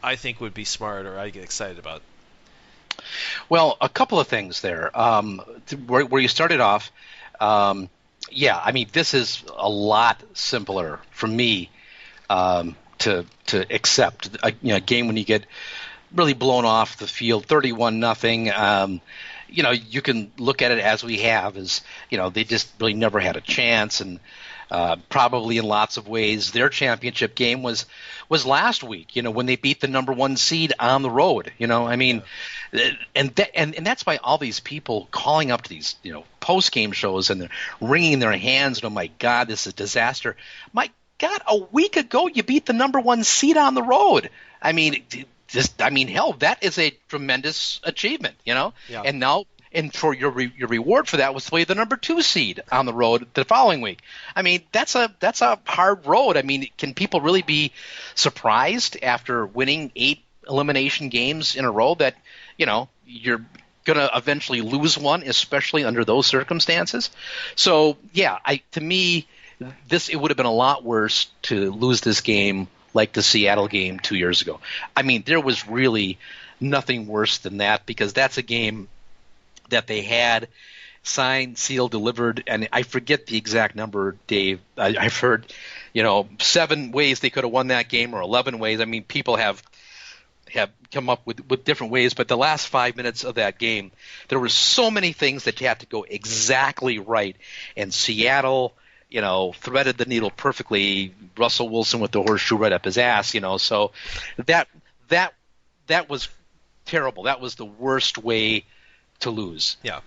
I think would be smart or I get excited about. Well, a couple of things there. Where you started off. This is a lot simpler for me to accept. A game when you get really blown off the field, 31-0. You can look at it as we have, as they just really never had a chance, and probably in lots of ways their championship game was last week. When they beat the number 1 seed on the road. And that's why all these people calling up to these post-game shows and they're wringing their hands and, oh my God, this is a disaster. My God, a week ago you beat the number 1 seed on the road. hell, that is a tremendous achievement, Yeah. And for your reward for that was to play the number 2 seed on the road the following week. I mean, that's a hard road. I mean, can people really be surprised after winning 8 elimination games in a row that, you're going to eventually lose one, especially under those circumstances? So, yeah, to me, it would have been a lot worse to lose this game like the Seattle game 2 years ago. I mean, there was really nothing worse than that, because that's a game that they had signed, sealed, delivered, and I forget the exact number, Dave. I've heard, 7 ways they could have won that game, or 11 ways. I mean, people have come up with different ways, but the last 5 minutes of that game, there were so many things that had to go exactly right, and Seattle, threaded the needle perfectly. Russell Wilson with the horseshoe right up his ass, so that was terrible. That was the worst way to lose. Yeah.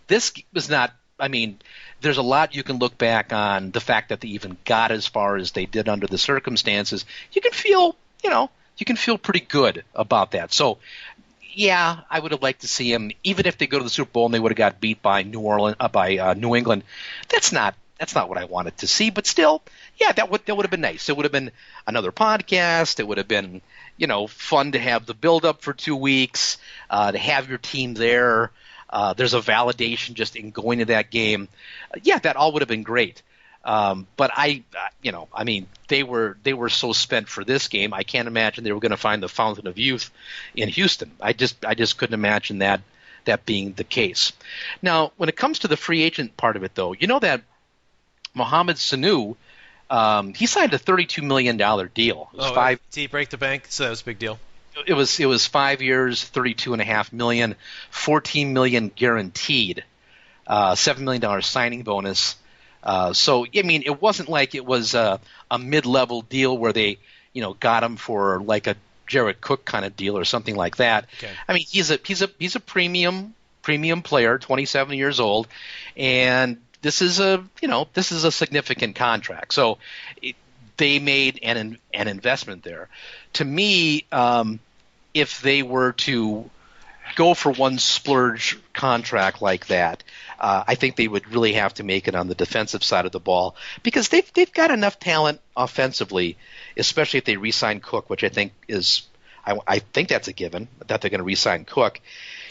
This was not, I mean, there's a lot you can look back on the fact that they even got as far as they did under the circumstances. You can feel pretty good about that. So, yeah, I would have liked to see them, even if they go to the Super Bowl and they would have got beat by New England. That's not what I wanted to see, but still, yeah, that would have been nice. It would have been another podcast. It would have been, fun to have the build up for 2 weeks, to have your team there. There's a validation just in going to that game. Yeah, that all would have been great. But they were so spent for this game. I can't imagine they were going to find the fountain of youth in Houston. I just couldn't imagine that being the case. Now, when it comes to the free agent part of it, though, that Mohamed Sanu, he signed a $32 million deal. Did he break the bank? So that was a big deal. It was 5 years, $32.5 million, $14 million guaranteed, $7 million signing bonus. So I mean, it wasn't like it was a mid-level deal where they got him for like a Jared Cook kind of deal or something like that. Okay. I mean, he's a premium player, 27 years old, and this is a significant contract. So they made an investment there. To me, if they were to go for one splurge contract like that, I think they would really have to make it on the defensive side of the ball, because they've got enough talent offensively, especially if they re-sign Cook, which I think I think that's a given that they're going to re-sign Cook.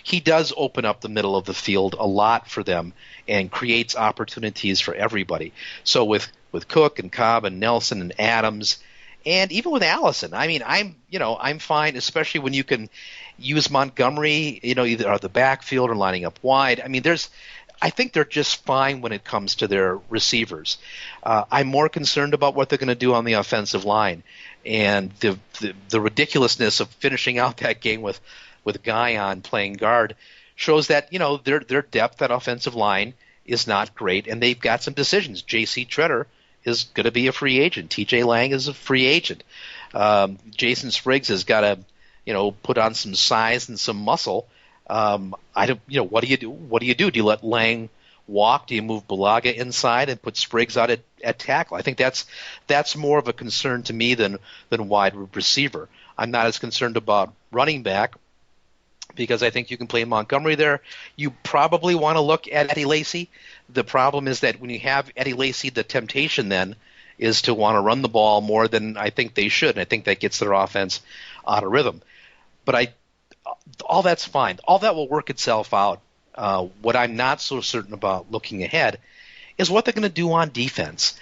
He does open up the middle of the field a lot for them and creates opportunities for everybody. So with Cook and Cobb and Nelson and Adams, and even with Allison, I mean, I'm fine, especially when you can use Montgomery, either out the backfield or lining up wide. I mean, I think they're just fine when it comes to their receivers. I'm more concerned about what they're going to do on the offensive line, and the ridiculousness of finishing out that game with Guyon playing guard shows that their depth at offensive line is not great, and they've got some decisions. J.C. Tretter is going to be a free agent. T.J. Lang is a free agent. Jason Spriggs has got to put on some size and some muscle. What do you do? Do you let Lang walk? Do you move Bulaga inside and put Spriggs out at tackle? I think that's more of a concern to me than wide receiver. I'm not as concerned about running back, because I think you can play Montgomery there. You probably want to look at Eddie Lacy. The problem is that when you have Eddie Lacy, the temptation then is to want to run the ball more than I think they should, and I think that gets their offense out of rhythm. But all that's fine. All that will work itself out. What I'm not so certain about looking ahead is what they're going to do on defense.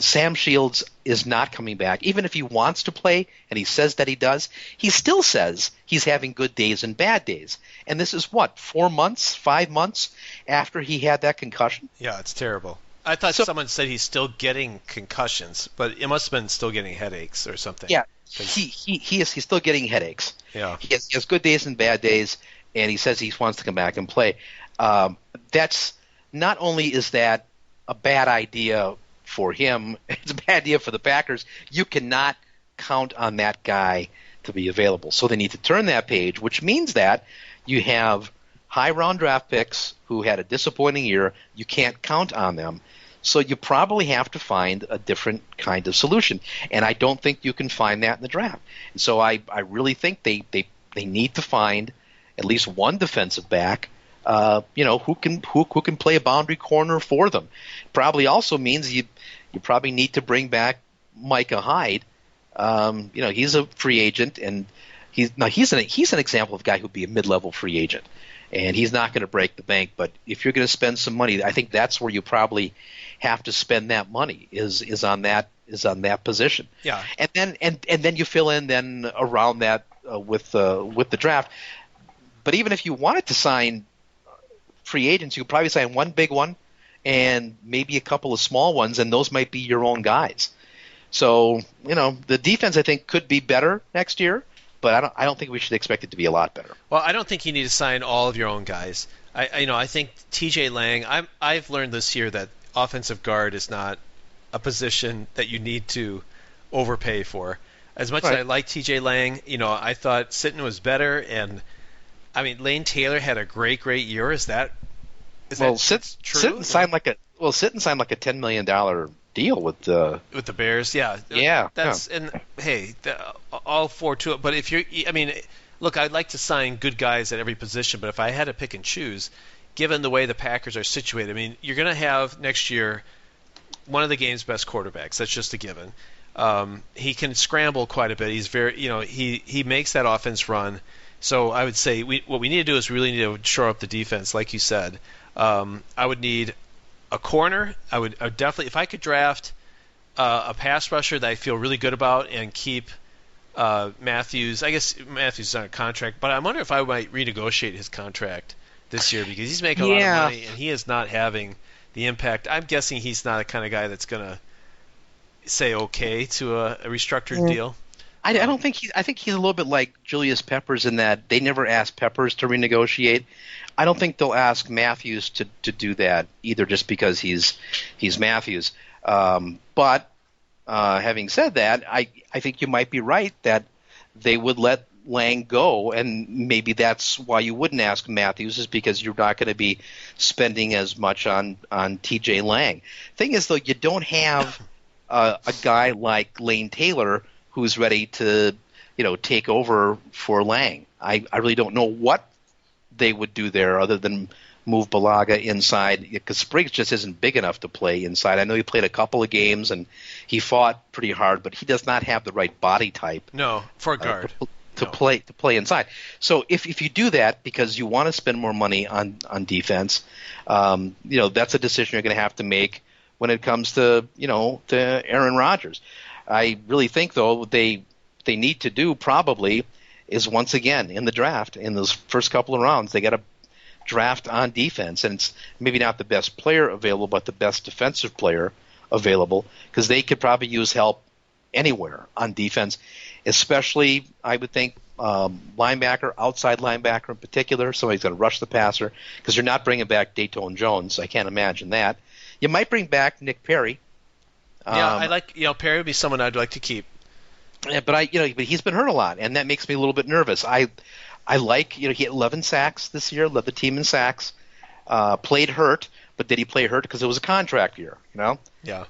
Sam Shields is not coming back. Even if he wants to play, and he says that he does, he still says he's having good days and bad days. And this is 5 months after he had that concussion? Yeah, it's terrible. I thought someone said he's still getting concussions, but it must have been still getting headaches or something. Yeah, he's still getting headaches. Yeah. He has good days and bad days, and he says he wants to come back and play. That's not only is that a bad idea for him, it's a bad idea for the Packers. You cannot count on that guy to be available. So they need to turn that page, which means that you have high round draft picks who had a disappointing year. You can't count on them. So you probably have to find a different kind of solution. And I don't think you can find that in the draft. And so I really think they they need to find at least one defensive back, who can play a boundary corner for them. Probably also means you probably need to bring back Micah Hyde. He's a free agent, and he's an example of a guy who'd be a mid-level free agent, and he's not going to break the bank. But if you're going to spend some money, I think that's where you probably have to spend that money is on that position. Yeah, and then you fill in then around that with the draft. But even if you wanted to sign free agents, you could probably sign one big one and maybe a couple of small ones, and those might be your own guys. So, the defense, I think, could be better next year, but I don't think we should expect it to be a lot better. Well, I don't think you need to sign all of your own guys. I think TJ Lang, I've learned this year that offensive guard is not a position that you need to overpay for. As much as I like TJ Lang, I thought Sitton was better, and Lane Taylor had a great year. Is that true? Sitton signed like a $10 million deal with the Bears. Yeah. And hey, all four to it. But if you're, look, I'd like to sign good guys at every position, but if I had to pick and choose, given the way the Packers are situated, you're going to have next year one of the game's best quarterbacks. That's just a given. He can scramble quite a bit. He's very, he makes that offense run. So I would say what we need to do is we really need to shore up the defense, like you said. I would need a corner. I would definitely, if I could draft a pass rusher that I feel really good about and keep Matthews. I guess Matthews is on a contract, but I wonder if I might renegotiate his contract this year because he's making a lot of money and he is not having the impact. I'm guessing he's not the kind of guy that's going to say okay to a restructured deal. I don't think I think he's a little bit like Julius Peppers in that they never asked Peppers to renegotiate. I don't think they'll ask Matthews to do that either, just because he's Matthews. But having said that, I think you might be right that they would let Lang go, and maybe that's why you wouldn't ask Matthews, is because you're not going to be spending as much on TJ Lang. Thing is, though, you don't have a guy like Lane Taylor who's ready to, take over for Lang. I really don't know what they would do there other than move Balaga inside, because Spriggs just isn't big enough to play inside. I know he played a couple of games and he fought pretty hard, but he does not have the right body type. No, for a guard. To play inside. So if you do that because you want to spend more money on defense, that's a decision you're going to have to make when it comes to Aaron Rodgers. I really think, though, they need to do probably is, once again, in the draft, in those first couple of rounds, they got to draft on defense. And it's maybe not the best player available, but the best defensive player available, because they could probably use help anywhere on defense, especially, I would think, linebacker, outside linebacker in particular. Somebody's going to rush the passer, because you're not bringing back Dayton Jones. I can't imagine that. You might bring back Nick Perry. I like, Perry would be someone I'd like to keep. Yeah, but he's been hurt a lot, and that makes me a little bit nervous. I like, he had 11 sacks this year, led the team in sacks, played hurt, but did he play hurt because it was a contract year? Yeah.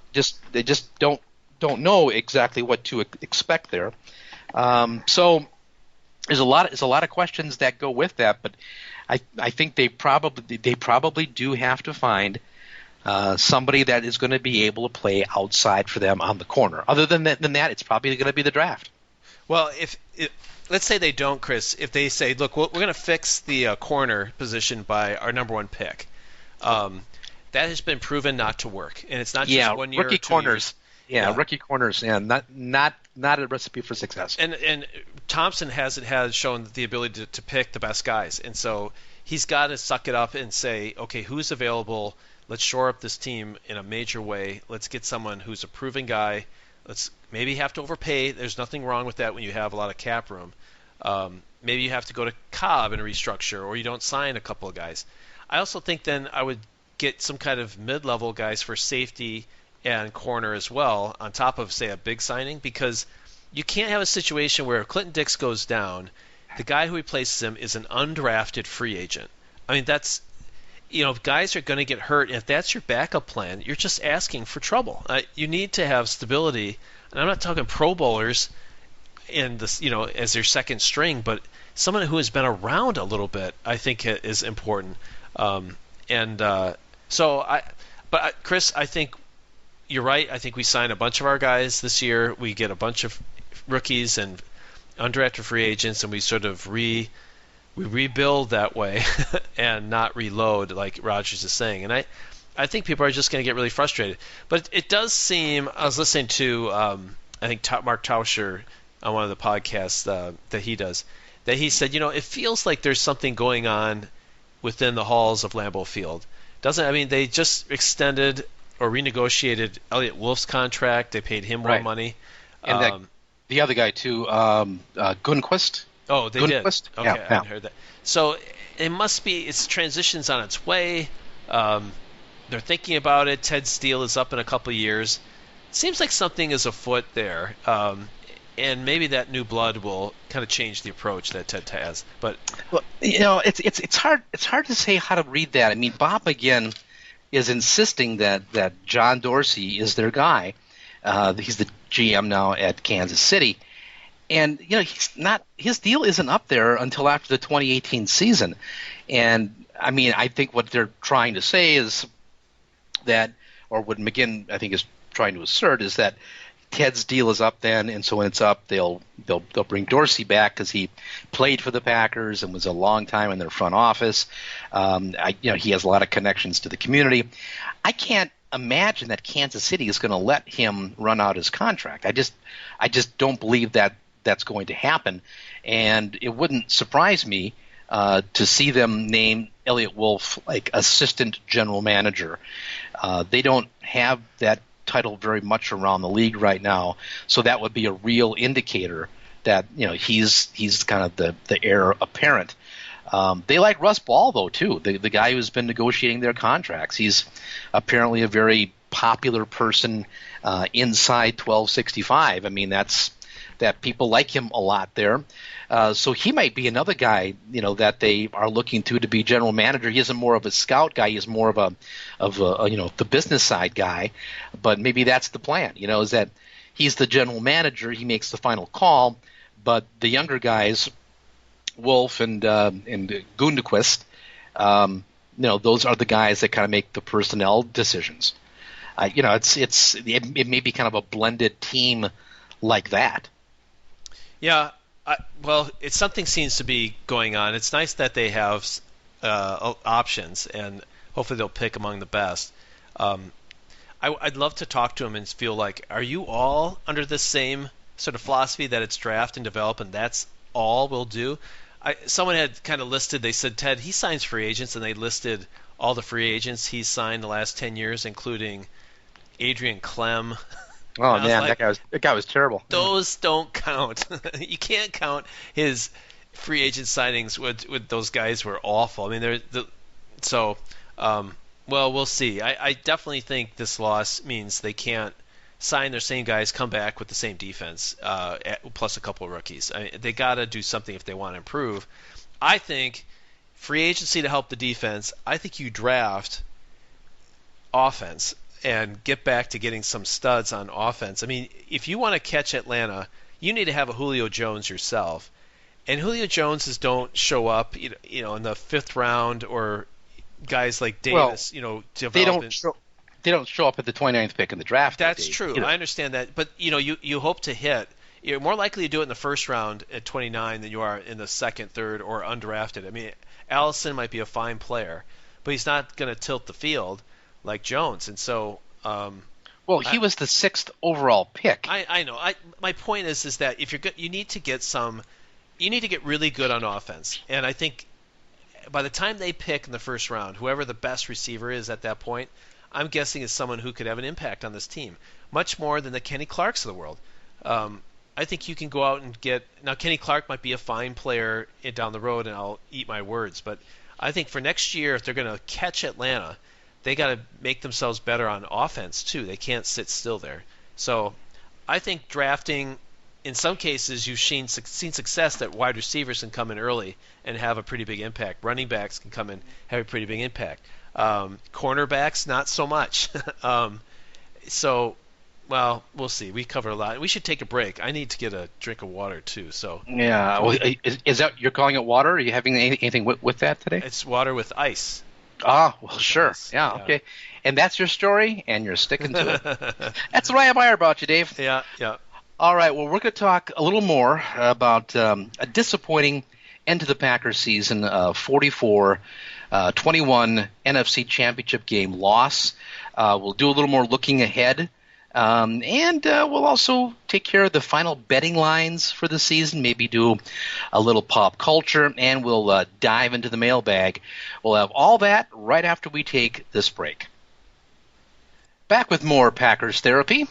They just don't know exactly what to expect there. So there's a lot of questions that go with that, but I think they probably do have to find somebody that is going to be able to play outside for them on the corner. Other than that, it's probably going to be the draft. Well, if let's say they don't, Chris, if they say, look, we're going to fix the corner position by our number one pick, that has been proven not to work, and it's not just 1 year. Rookie or 2 corners. years. Yeah, rookie corners. Yeah, not a recipe for success. And Thompson has shown the ability to pick the best guys, and so he's got to suck it up and say, okay, who's available? Let's shore up this team in a major way. Let's get someone who's a proven guy. Let's maybe have to overpay. There's nothing wrong with that when you have a lot of cap room. Maybe you have to go to Cobb and restructure, or you don't sign a couple of guys. I also think then I would get some kind of mid-level guys for safety and corner as well, on top of, say, a big signing, because you can't have a situation where if Clinton Dix goes down, the guy who replaces him is an undrafted free agent. That's guys are going to get hurt, and if that's your backup plan, you're just asking for trouble. You need to have stability, and I'm not talking Pro Bowlers in this, as their second string, but someone who has been around a little bit, I think is important. Chris, I think you're right. I think we sign a bunch of our guys this year. We get a bunch of rookies and undrafted free agents, and we sort of we rebuild that way and not reload, like Rogers is saying. And I think people are just going to get really frustrated. But it does seem, I was listening to, I think Mark Tauscher on one of the podcasts that he does, that he said, it feels like there's something going on within the halls of Lambeau Field. They just extended or renegotiated Elliott Wolf's contract. They paid him more money. And the other guy, too, Gunquist. Oh, they Gunquist? Did? Okay, I hadn't heard that. So it must be, its transition's on its way. They're thinking about it. Ted Steele is up in a couple of years. Seems like something is afoot there. And maybe that new blood will kind of change the approach that Ted has. But it's hard to say how to read that. I mean, Bob again is insisting that John Dorsey is their guy. He's the GM now at Kansas City, and he's not. His deal isn't up there until after the 2018 season. And I mean, I think what they're trying to say is that, or what McGinn I think is trying to assert, is that Ted's deal is up then, and so when it's up, they'll bring Dorsey back because he played for the Packers and was a long time in their front office. He has a lot of connections to the community. I can't imagine that Kansas City is going to let him run out his contract. I just don't believe that that's going to happen, and it wouldn't surprise me to see them name Elliott Wolf like assistant general manager. They don't have that title very much around the league right now, so that would be a real indicator that he's kind of the heir apparent. They like Russ Ball though too, the guy who's been negotiating their contracts. He's apparently a very popular person inside 1265. I mean, that people like him a lot there. So he might be another guy, that they are looking to be general manager. He isn't more of a scout guy. He's more of a the business side guy. But maybe that's the plan, is that he's the general manager. He makes the final call. But the younger guys, Wolf and Gundequist, those are the guys that kind of make the personnel decisions. It may be kind of a blended team like that. Yeah. Something seems to be going on. It's nice that they have options, and hopefully they'll pick among the best. I'd love to talk to them and feel like, are you all under the same sort of philosophy that it's draft and develop, and that's all we'll do? Someone had kind of listed, they said, Ted, he signs free agents, and they listed all the free agents he's signed the last 10 years, including Adrian Clem. Oh man, like, that guy was terrible. Those don't count. You can't count his free agent signings with those guys who are awful. I mean, we'll see. I definitely think this loss means they can't sign their same guys, come back with the same defense, plus a couple of rookies. They got to do something if they want to improve. I think free agency to help the defense. I think you draft offense and get back to getting some studs on offense. I mean, if you want to catch Atlanta, you need to have a Julio Jones yourself. And Julio Joneses don't show up, in the fifth round, or guys like Davis, They don't show up at the 29th pick in the draft. That's true. I understand that. But, you hope to hit. You're more likely to do it in the first round at 29 than you are in the second, third, or undrafted. I mean, Allison might be a fine player, but he's not going to tilt the field like Jones. And so he was the 6th overall pick. I know. My point is that if you're good, you need to get really good on offense. And I think by the time they pick in the first round, whoever the best receiver is at that point, I'm guessing is someone who could have an impact on this team, much more than the Kenny Clarks of the world. I think you can go out and get – now Kenny Clark might be a fine player down the road, and I'll eat my words, but I think for next year, if they're going to catch Atlanta, they got to make themselves better on offense too. They can't sit still there. So I think drafting, in some cases, you've seen success that wide receivers can come in early and have a pretty big impact. Running backs can come in, have a pretty big impact. Cornerbacks, not so much. So well, we'll see. We cover a lot. We should take a break. I need to get a drink of water too. So Yeah. Well, is that you're calling it water? Are you having anything with that today? it's water with ice. Ah, well, sure. Ice. Yeah. Yeah. Okay. And that's your story, and you're sticking to it. That's what I admire about you, Dave. Yeah. All right. Well, we're going to talk a little more about a disappointing end to the Packers season, 44-21 NFC Championship Game loss. We'll do a little more looking ahead. And we'll also take care of the final betting lines for the season, maybe do a little pop culture, and we'll dive into the mailbag. We'll have all that right after we take this break. Back with more Packers Therapy.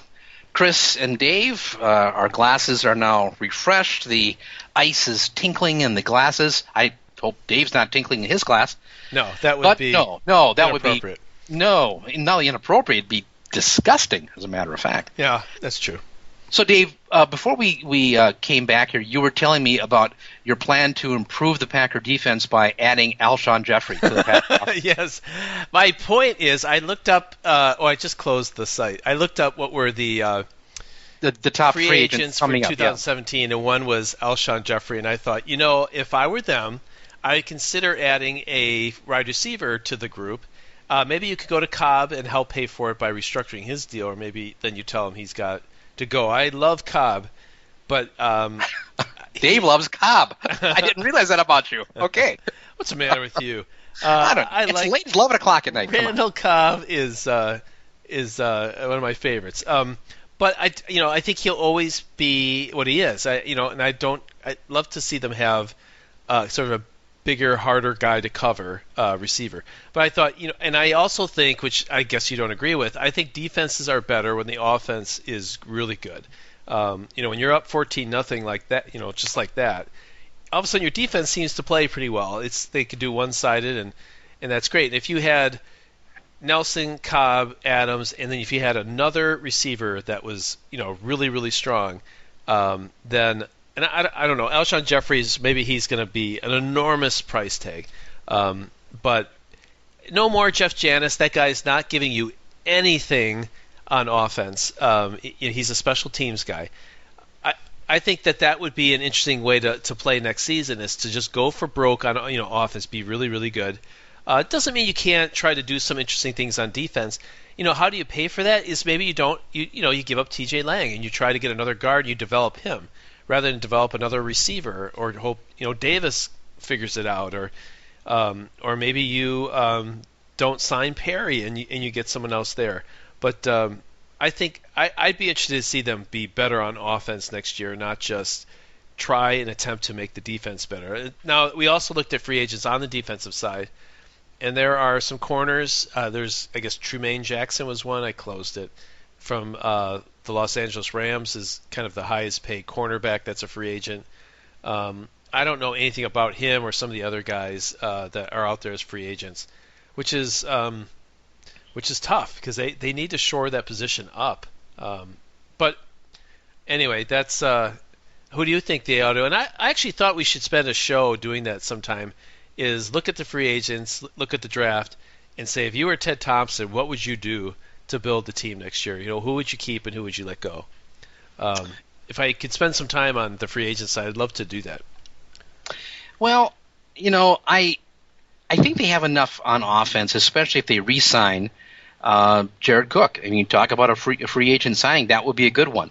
Chris and Dave, our glasses are now refreshed. The ice is tinkling in the glasses. I hope Dave's not tinkling in his glass. No, that would be that would be inappropriate. No, not only inappropriate, it'd be disgusting, as a matter of fact. Yeah, that's true. So, Dave, before we came back here, you were telling me about your plan to improve the Packer defense by adding Alshon Jeffrey to the Packers. Yes. My point is, I looked up. I just closed the site. I looked up what were the top free agents for coming up, 2017, and one was Alshon Jeffrey. And I thought, if I were them, I'd consider adding a wide receiver to the group. Maybe you could go to Cobb and help pay for it by restructuring his deal, or maybe then you tell him he's got to go. I love Cobb, but Dave loves Cobb. I didn't realize that about you. Okay. What's the matter with you? I don't know. It's like late. It's 11 o'clock at night. Randall Cobb is one of my favorites. But I think he'll always be what he is. I love to see them have sort of a bigger, harder guy to cover receiver. But I thought, and I also think, which I guess you don't agree with, I think defenses are better when the offense is really good. When you're up 14-0 like that, just like that, all of a sudden your defense seems to play pretty well. They could do one-sided, and that's great. And if you had Nelson, Cobb, Adams, and then if you had another receiver that was, really, really strong, then. And I don't know, Alshon Jeffries, maybe he's going to be an enormous price tag. But no more Jeff Janis. That guy's not giving you anything on offense. He's a special teams guy. I think that would be an interesting way to play next season, is to just go for broke on offense, be really, really good. It doesn't mean you can't try to do some interesting things on defense. How do you pay for that? Is maybe you don't, you give up TJ Lang and you try to get another guard and you develop him, rather than develop another receiver, or hope Davis figures it out, or maybe you don't sign Perry and you get someone else there. But I think I'd be interested to see them be better on offense next year, not just try and attempt to make the defense better. Now, we also looked at free agents on the defensive side, and there are some corners. There's, I guess, Trumaine Jackson was one. I closed it. From the Los Angeles Rams is kind of the highest paid cornerback that's a free agent. I don't know anything about him or some of the other guys that are out there as free agents, which is tough because they need to shore that position up. But anyway, that's who do you think they ought to? And I actually thought we should spend a show doing that sometime, is look at the free agents, look at the draft, and say, if you were Ted Thompson, what would you do to build the team next year? Who would you keep and who would you let go? If I could spend some time on the free agent side, I'd love to do that. Well, I think they have enough on offense, especially if they re-sign Jared Cook. I mean, talk about a free agent signing, that would be a good one.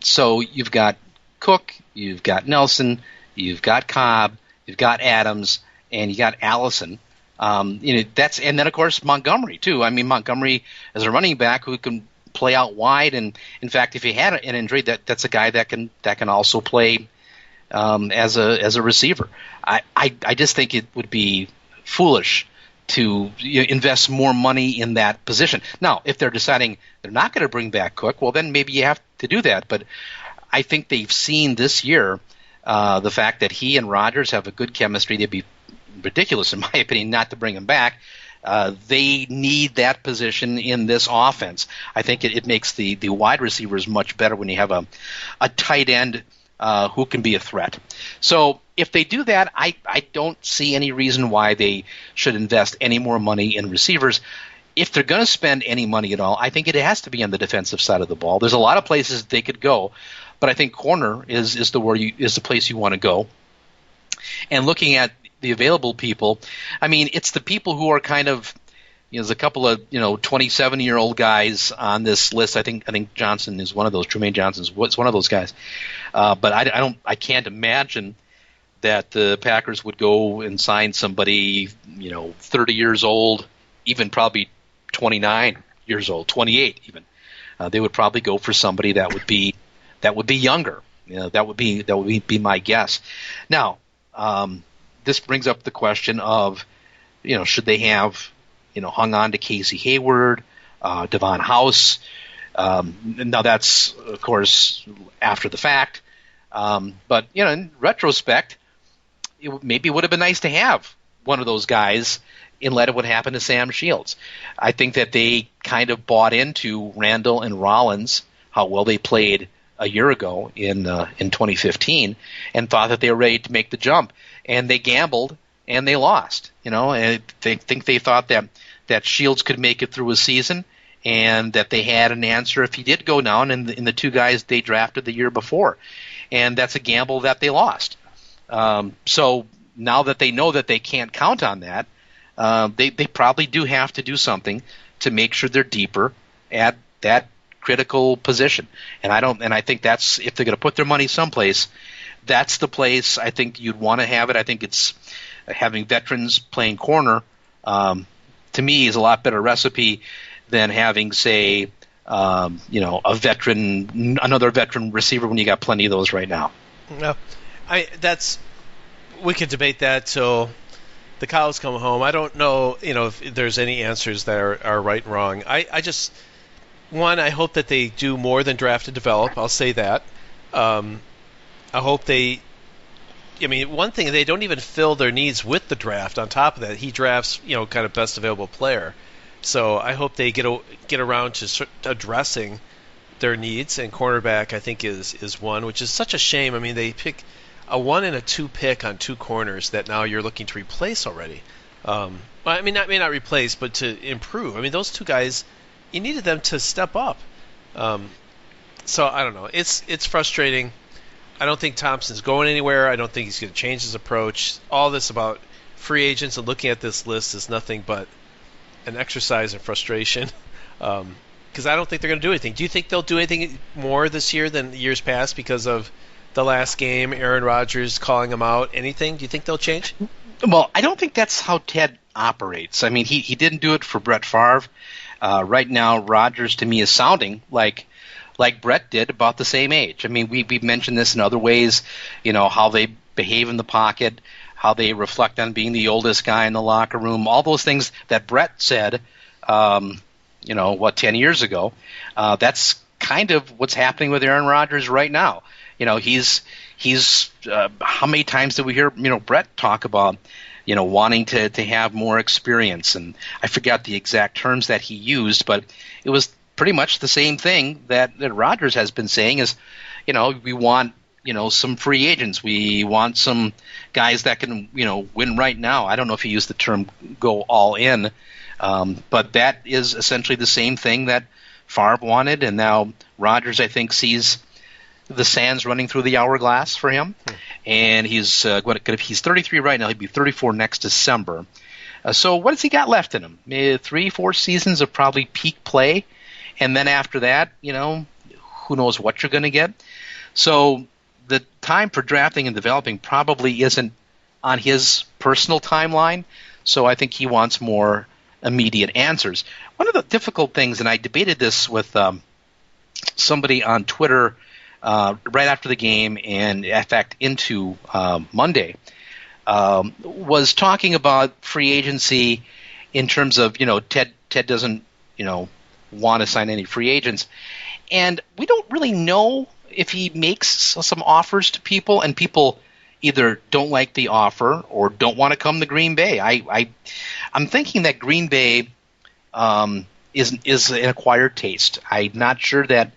So you've got Cook, you've got Nelson, you've got Cobb, you've got Adams, and you got Allison. And then of course Montgomery too. I mean, Montgomery is a running back who can play out wide, and in fact, if he had an injury, that's a guy that can also play as a receiver. I just think it would be foolish to invest more money in that position. Now, if they're deciding they're not going to bring back Cook, well, then maybe you have to do that. But I think they've seen this year the fact that he and Rodgers have a good chemistry. They'd be ridiculous, in my opinion, not to bring him back. They need that position in this offense. I think it makes the wide receivers much better when you have a tight end who can be a threat. So if they do that, I don't see any reason why they should invest any more money in receivers. if they're going to spend any money at all, I think it has to be on the defensive side of the ball. There's a lot of places they could go, but I think corner is the place you want to go. And looking at the available people, I mean, it's the people who are kind of, there's a couple of 27-year-old guys on this list. I think Johnson is one of those. Trumaine Johnson's one of those guys. But I can't imagine that the Packers would go and sign somebody 30 years old, even probably 29 years old, 28 even. They would probably go for somebody that would be younger. That would be my guess. Now, this brings up the question of, should they have hung on to Casey Hayward, Devon House. Now that's, of course, after the fact. But, in retrospect, maybe it would have been nice to have one of those guys in light of what happened to Sam Shields. I think that they kind of bought into Randall and Rollins, how well they played a year ago in 2015, and thought that they were ready to make the jump. And they gambled, and they lost. And they think they thought that Shields could make it through a season, and that they had an answer if he did go down in the two guys they drafted the year before. And that's a gamble that they lost. So now that they know that they can't count on that, they probably do have to do something to make sure they're deeper at that critical position. And I think that's, if they're going to put their money someplace, that's the place I think you'd want to have it. I think it's having veterans playing corner, to me, is a lot better recipe than having, say, another veteran receiver when you got plenty of those right now. No, we could debate that till the cows come home. I don't know, if there's any answers that are right and wrong. I just, I hope that they do more than draft and develop. I'll say that. I hope one thing, they don't even fill their needs with the draft. On top of that, he drafts, kind of best available player. So I hope they get around to addressing their needs, and cornerback, I think, is one, which is such a shame. I mean, they pick a 1 and a 2 pick on 2 corners that now you're looking to replace already. May not replace, but to improve. I mean, those 2 guys, you needed them to step up. So I don't know. It's frustrating. I don't think Thompson's going anywhere. I don't think he's going to change his approach. All this about free agents and looking at this list is nothing but an exercise in frustration, because I don't think they're going to do anything. Do you think they'll do anything more this year than years past because of the last game, Aaron Rodgers calling them out? Anything? Do you think they'll change? Well, I don't think that's how Ted operates. I mean, he didn't do it for Brett Favre. Right now, Rodgers, to me, is sounding like Brett did, about the same age. I mean, we've mentioned this in other ways, how they behave in the pocket, how they reflect on being the oldest guy in the locker room, all those things that Brett said, 10 years ago. That's kind of what's happening with Aaron Rodgers right now. He's how many times did we hear, Brett talk about, wanting to have more experience? And I forgot the exact terms that he used, but it was pretty much the same thing that Rodgers has been saying is, we want, some free agents. We want some guys that can, win right now. I don't know if he used the term go all in, but that is essentially the same thing that Favre wanted. And now Rodgers, I think, sees the sands running through the hourglass for him. And he's he's 33 right now. He'd be 34 next December. So what has he got left in him? 3-4 seasons of probably peak play. And then after that, who knows what you're going to get. So the time for drafting and developing probably isn't on his personal timeline. So I think he wants more immediate answers. One of the difficult things, and I debated this with somebody on Twitter right after the game, and in fact into Monday, was talking about free agency in terms of, Ted doesn't, want to sign any free agents. And we don't really know if he makes some offers to people, and people either don't like the offer or don't want to come to Green Bay. I'm thinking that Green Bay is an acquired taste. I'm not sure that,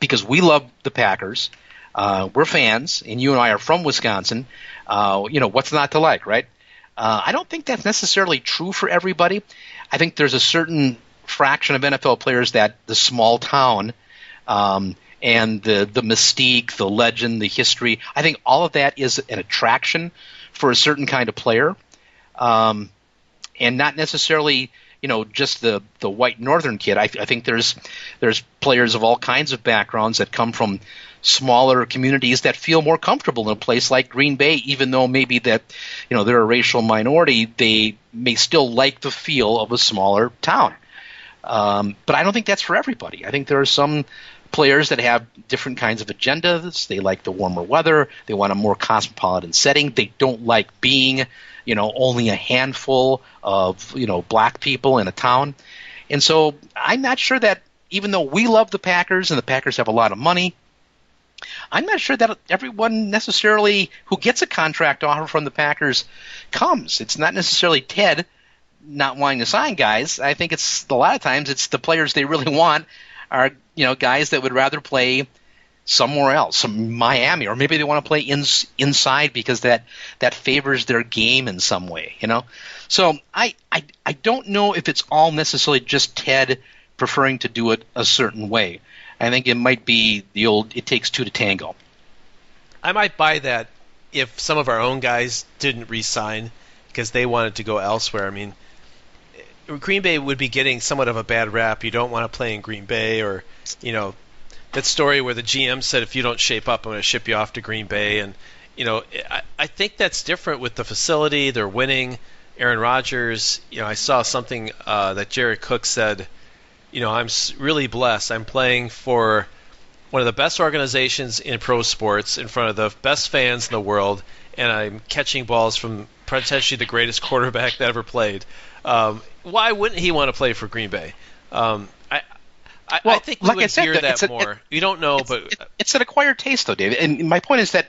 because we love the Packers, we're fans, and you and I are from Wisconsin, what's not to like, right? I don't think that's necessarily true for everybody. I think there's a certain fraction of NFL players that the small town and the mystique, the legend, the history, I think all of that is an attraction for a certain kind of player, and not necessarily just the white northern kid. I think there's players of all kinds of backgrounds that come from smaller communities that feel more comfortable in a place like Green Bay, even though maybe that they're a racial minority, they may still like the feel of a smaller town. But I don't think that's for everybody. I think there are some players that have different kinds of agendas. They like the warmer weather. They want a more cosmopolitan setting. They don't like being, only a handful of, black people in a town. And so I'm not sure that, even though we love the Packers and the Packers have a lot of money, I'm not sure that everyone necessarily who gets a contract offer from the Packers comes. It's not necessarily Ted not wanting to sign guys. I think it's a lot of times it's the players they really want are guys that would rather play somewhere else, some Miami, or maybe they want to play inside because that favors their game in some way. So I don't know if it's all necessarily just Ted preferring to do it a certain way. I think it might be the old "it takes two to tango." I might buy that if some of our own guys didn't re-sign because they wanted to go elsewhere. I mean, Green Bay would be getting somewhat of a bad rap. You don't want to play in Green Bay, or that story where the GM said, if you don't shape up, I'm going to ship you off to Green Bay. And I think that's different with the facility. They're winning. Aaron Rodgers, I saw something that Jared Cook said, I'm really blessed. I'm playing for one of the best organizations in pro sports in front of the best fans in the world, and I'm catching balls from potentially the greatest quarterback that ever played. Why wouldn't he want to play for Green Bay? I think we would hear that more. You don't know, but it's an acquired taste, though, David. And my point is that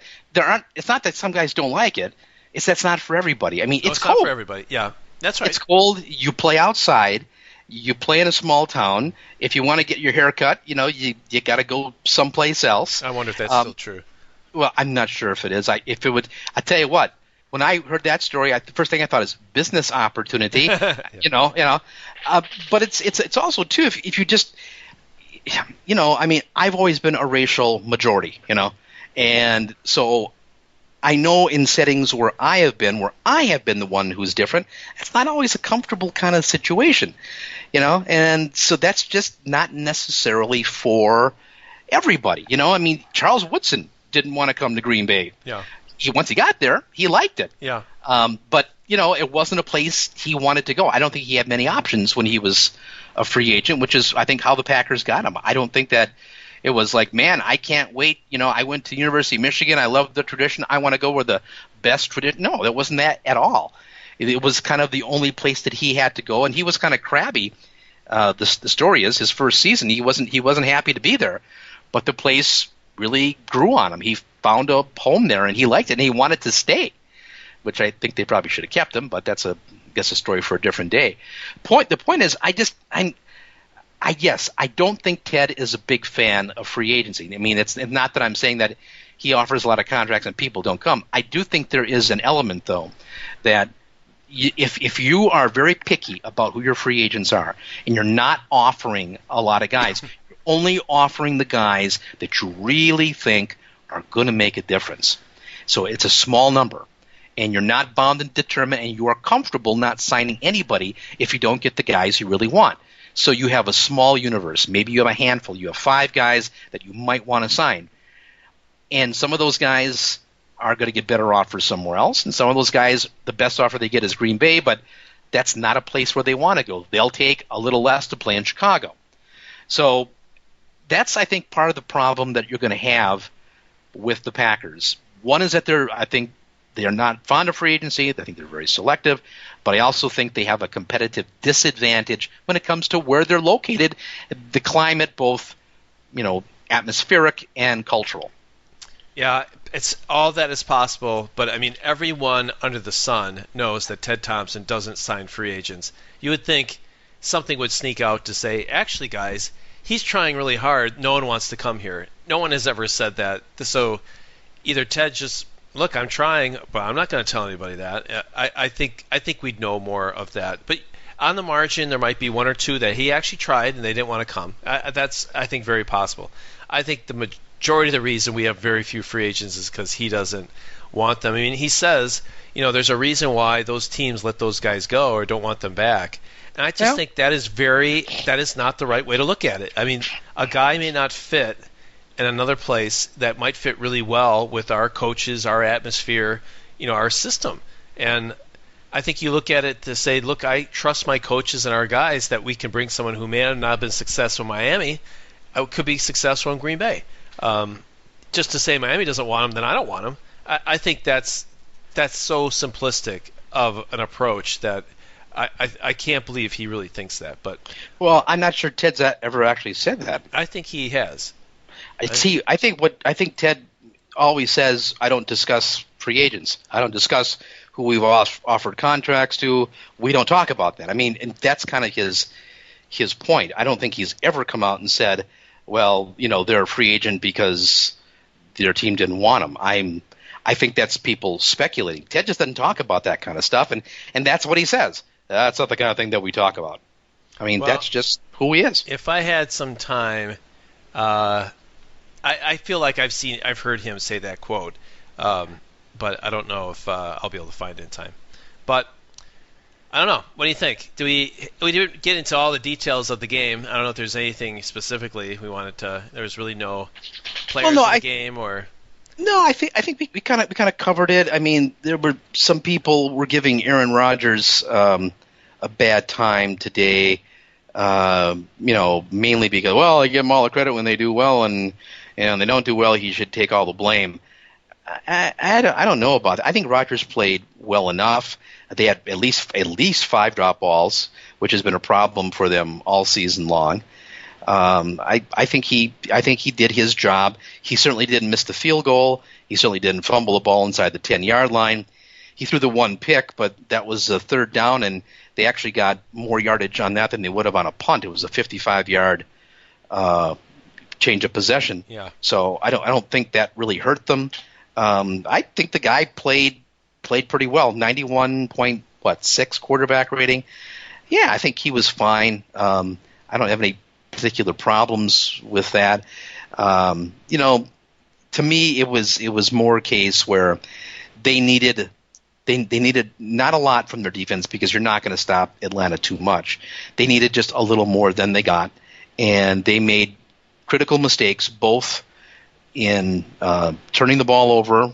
it's not that some guys don't like it. It's that's not for everybody. I mean, it's cold. Not for everybody. Yeah, that's right. It's cold. You play outside. You play in a small town. If you want to get your hair cut, you got to go someplace else. I wonder if that's still true. Well, I'm not sure if it is. I tell you what. When I heard that story, the first thing I thought is business opportunity. Yeah. But it's also too if you just I mean, I've always been a racial majority, and so I know in settings where I have been the one who's different, it's not always a comfortable kind of situation, and so that's just not necessarily for everybody, I mean, Charles Woodson didn't want to come to Green Bay. Yeah. Once he got there, he liked it. Yeah. But, it wasn't a place he wanted to go. I don't think he had many options when he was a free agent, which is, I think, how the Packers got him. I don't think that it was like, man, I can't wait. I went to the University of Michigan. I love the tradition. I want to go where the best tradition. No, it wasn't that at all. It was kind of the only place that he had to go, and he was kind of crabby. The story is his first season, he wasn't happy to be there, but the place really grew on him. He found a home there, and he liked it, and he wanted to stay, which I think they probably should have kept him, but that's a story for a different day. The point is, I don't think Ted is a big fan of free agency. I mean, it's not that I'm saying that he offers a lot of contracts and people don't come. I do think there is an element, though, that if you are very picky about who your free agents are and you're not offering a lot of guys, you're only offering the guys that you really think are going to make a difference. So it's a small number, and you're not bound and determined, and you are comfortable not signing anybody if you don't get the guys you really want. So you have a small universe. Maybe you have a handful. You have 5 guys that you might want to sign. And some of those guys are going to get better offers somewhere else. And some of those guys, the best offer they get is Green Bay, but that's not a place where they want to go. They'll take a little less to play in Chicago. So that's, I think, part of the problem that you're going to have with the Packers. One is that I think they are not fond of free agency. I think they're very selective. But I also think they have a competitive disadvantage when it comes to where they're located, the climate, both, atmospheric and cultural. Yeah, it's all that is possible. But, I mean, everyone under the sun knows that Ted Thompson doesn't sign free agents. You would think something would sneak out to say, actually, guys, he's trying really hard. No one wants to come here. No one has ever said that. So either Ted just, look, I'm trying, but I'm not going to tell anybody that. I think we'd know more of that. But on the margin, there might be one or two that he actually tried and they didn't want to come. That's, I think, very possible. I think the majority of the reason we have very few free agents is because he doesn't want them. I mean, he says, there's a reason why those teams let those guys go or don't want them back. And I just think that is not the right way to look at it. I mean, a guy may not fit in another place that might fit really well with our coaches, our atmosphere, our system. And I think you look at it to say, look, I trust my coaches and our guys that we can bring someone who may have not been successful in Miami, could be successful in Green Bay. Just to say Miami doesn't want him, then I don't want him. I think that's so simplistic of an approach that I can't believe he really thinks that. But well, I'm not sure Ted's ever actually said that. I think he has. I think Ted always says, I don't discuss free agents. I don't discuss who we've offered contracts to. We don't talk about that. I mean, and that's kind of his point. I don't think he's ever come out and said, well, they're a free agent because their team didn't want them. I think that's people speculating. Ted just doesn't talk about that kind of stuff, and that's what he says. That's not the kind of thing that we talk about. I mean, that's just who he is. If I had some time, I feel like I've heard him say that quote, but I don't know if I'll be able to find it in time. But I don't know. What do you think? We didn't get into all the details of the game. I don't know if there's anything specifically we wanted to. There was really no players in the game, or. No, I think we kind of covered it. I mean, there were some people were giving Aaron Rodgers a bad time today. Mainly because, well, I give them all the credit when they do well, and they don't do well, he should take all the blame. I don't know about that. I think Rodgers played well enough. They had at least 5 drop balls, which has been a problem for them all season long. I think he did his job. He certainly didn't miss the field goal. He certainly didn't fumble the ball inside the 10-yard line. He threw the one pick, but that was a third down, and they actually got more yardage on that than they would have on a punt. It was a 55-yard change of possession. Yeah. So I don't think that really hurt them. I think the guy played pretty well. 91.6 quarterback rating. Yeah, I think he was fine. I don't have any particular problems with that. To me, it was more a case where they needed not a lot from their defense, because you're not going to stop Atlanta too much. They needed just a little more than they got, and they made critical mistakes both in turning the ball over,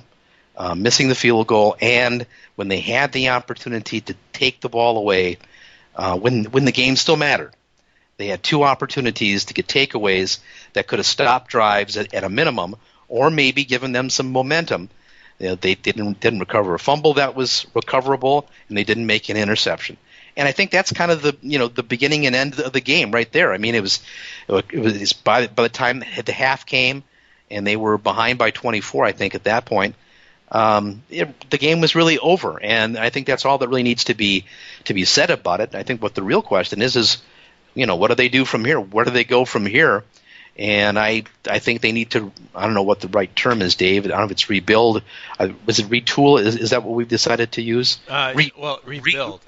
missing the field goal, and when they had the opportunity to take the ball away when the game still mattered. They had 2 opportunities to get takeaways that could have stopped drives at a minimum, or maybe given them some momentum. They didn't recover a fumble that was recoverable, and they didn't make an interception. And I think that's kind of the beginning and end of the game right there. I mean, it was by the time the half came, and they were behind by 24, I think at that point, the game was really over. And I think that's all that really needs to be said about it. I think what the real question is what do they do from here? Where do they go from here? And I think they need to, I don't know what the right term is, Dave. I don't know if it's rebuild. Was it retool? Is that what we've decided to use? Rebuild. Reload.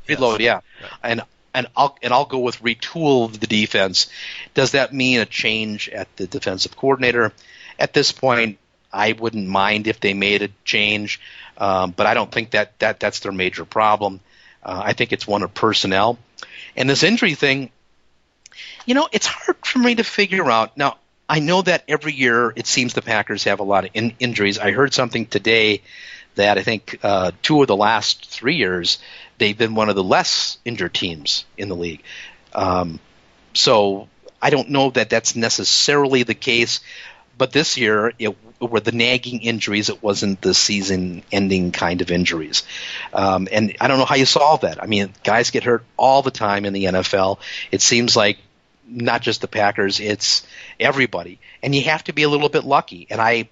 Reload, yes. Yeah. Right. And I'll go with retool the defense. Does that mean a change at the defensive coordinator? At this point, I wouldn't mind if they made a change, but I don't think that's their major problem. I think it's one of personnel. And this injury thing, it's hard for me to figure out. Now, I know that every year it seems the Packers have a lot of injuries. I heard something today that I think 2 of the last 3 years they've been one of the less injured teams in the league. So I don't know that that's necessarily the case. But this year, it were the nagging injuries. It wasn't the season-ending kind of injuries. And I don't know how you solve that. I mean, guys get hurt all the time in the NFL. It seems like not just the Packers, it's everybody. And you have to be a little bit lucky. And I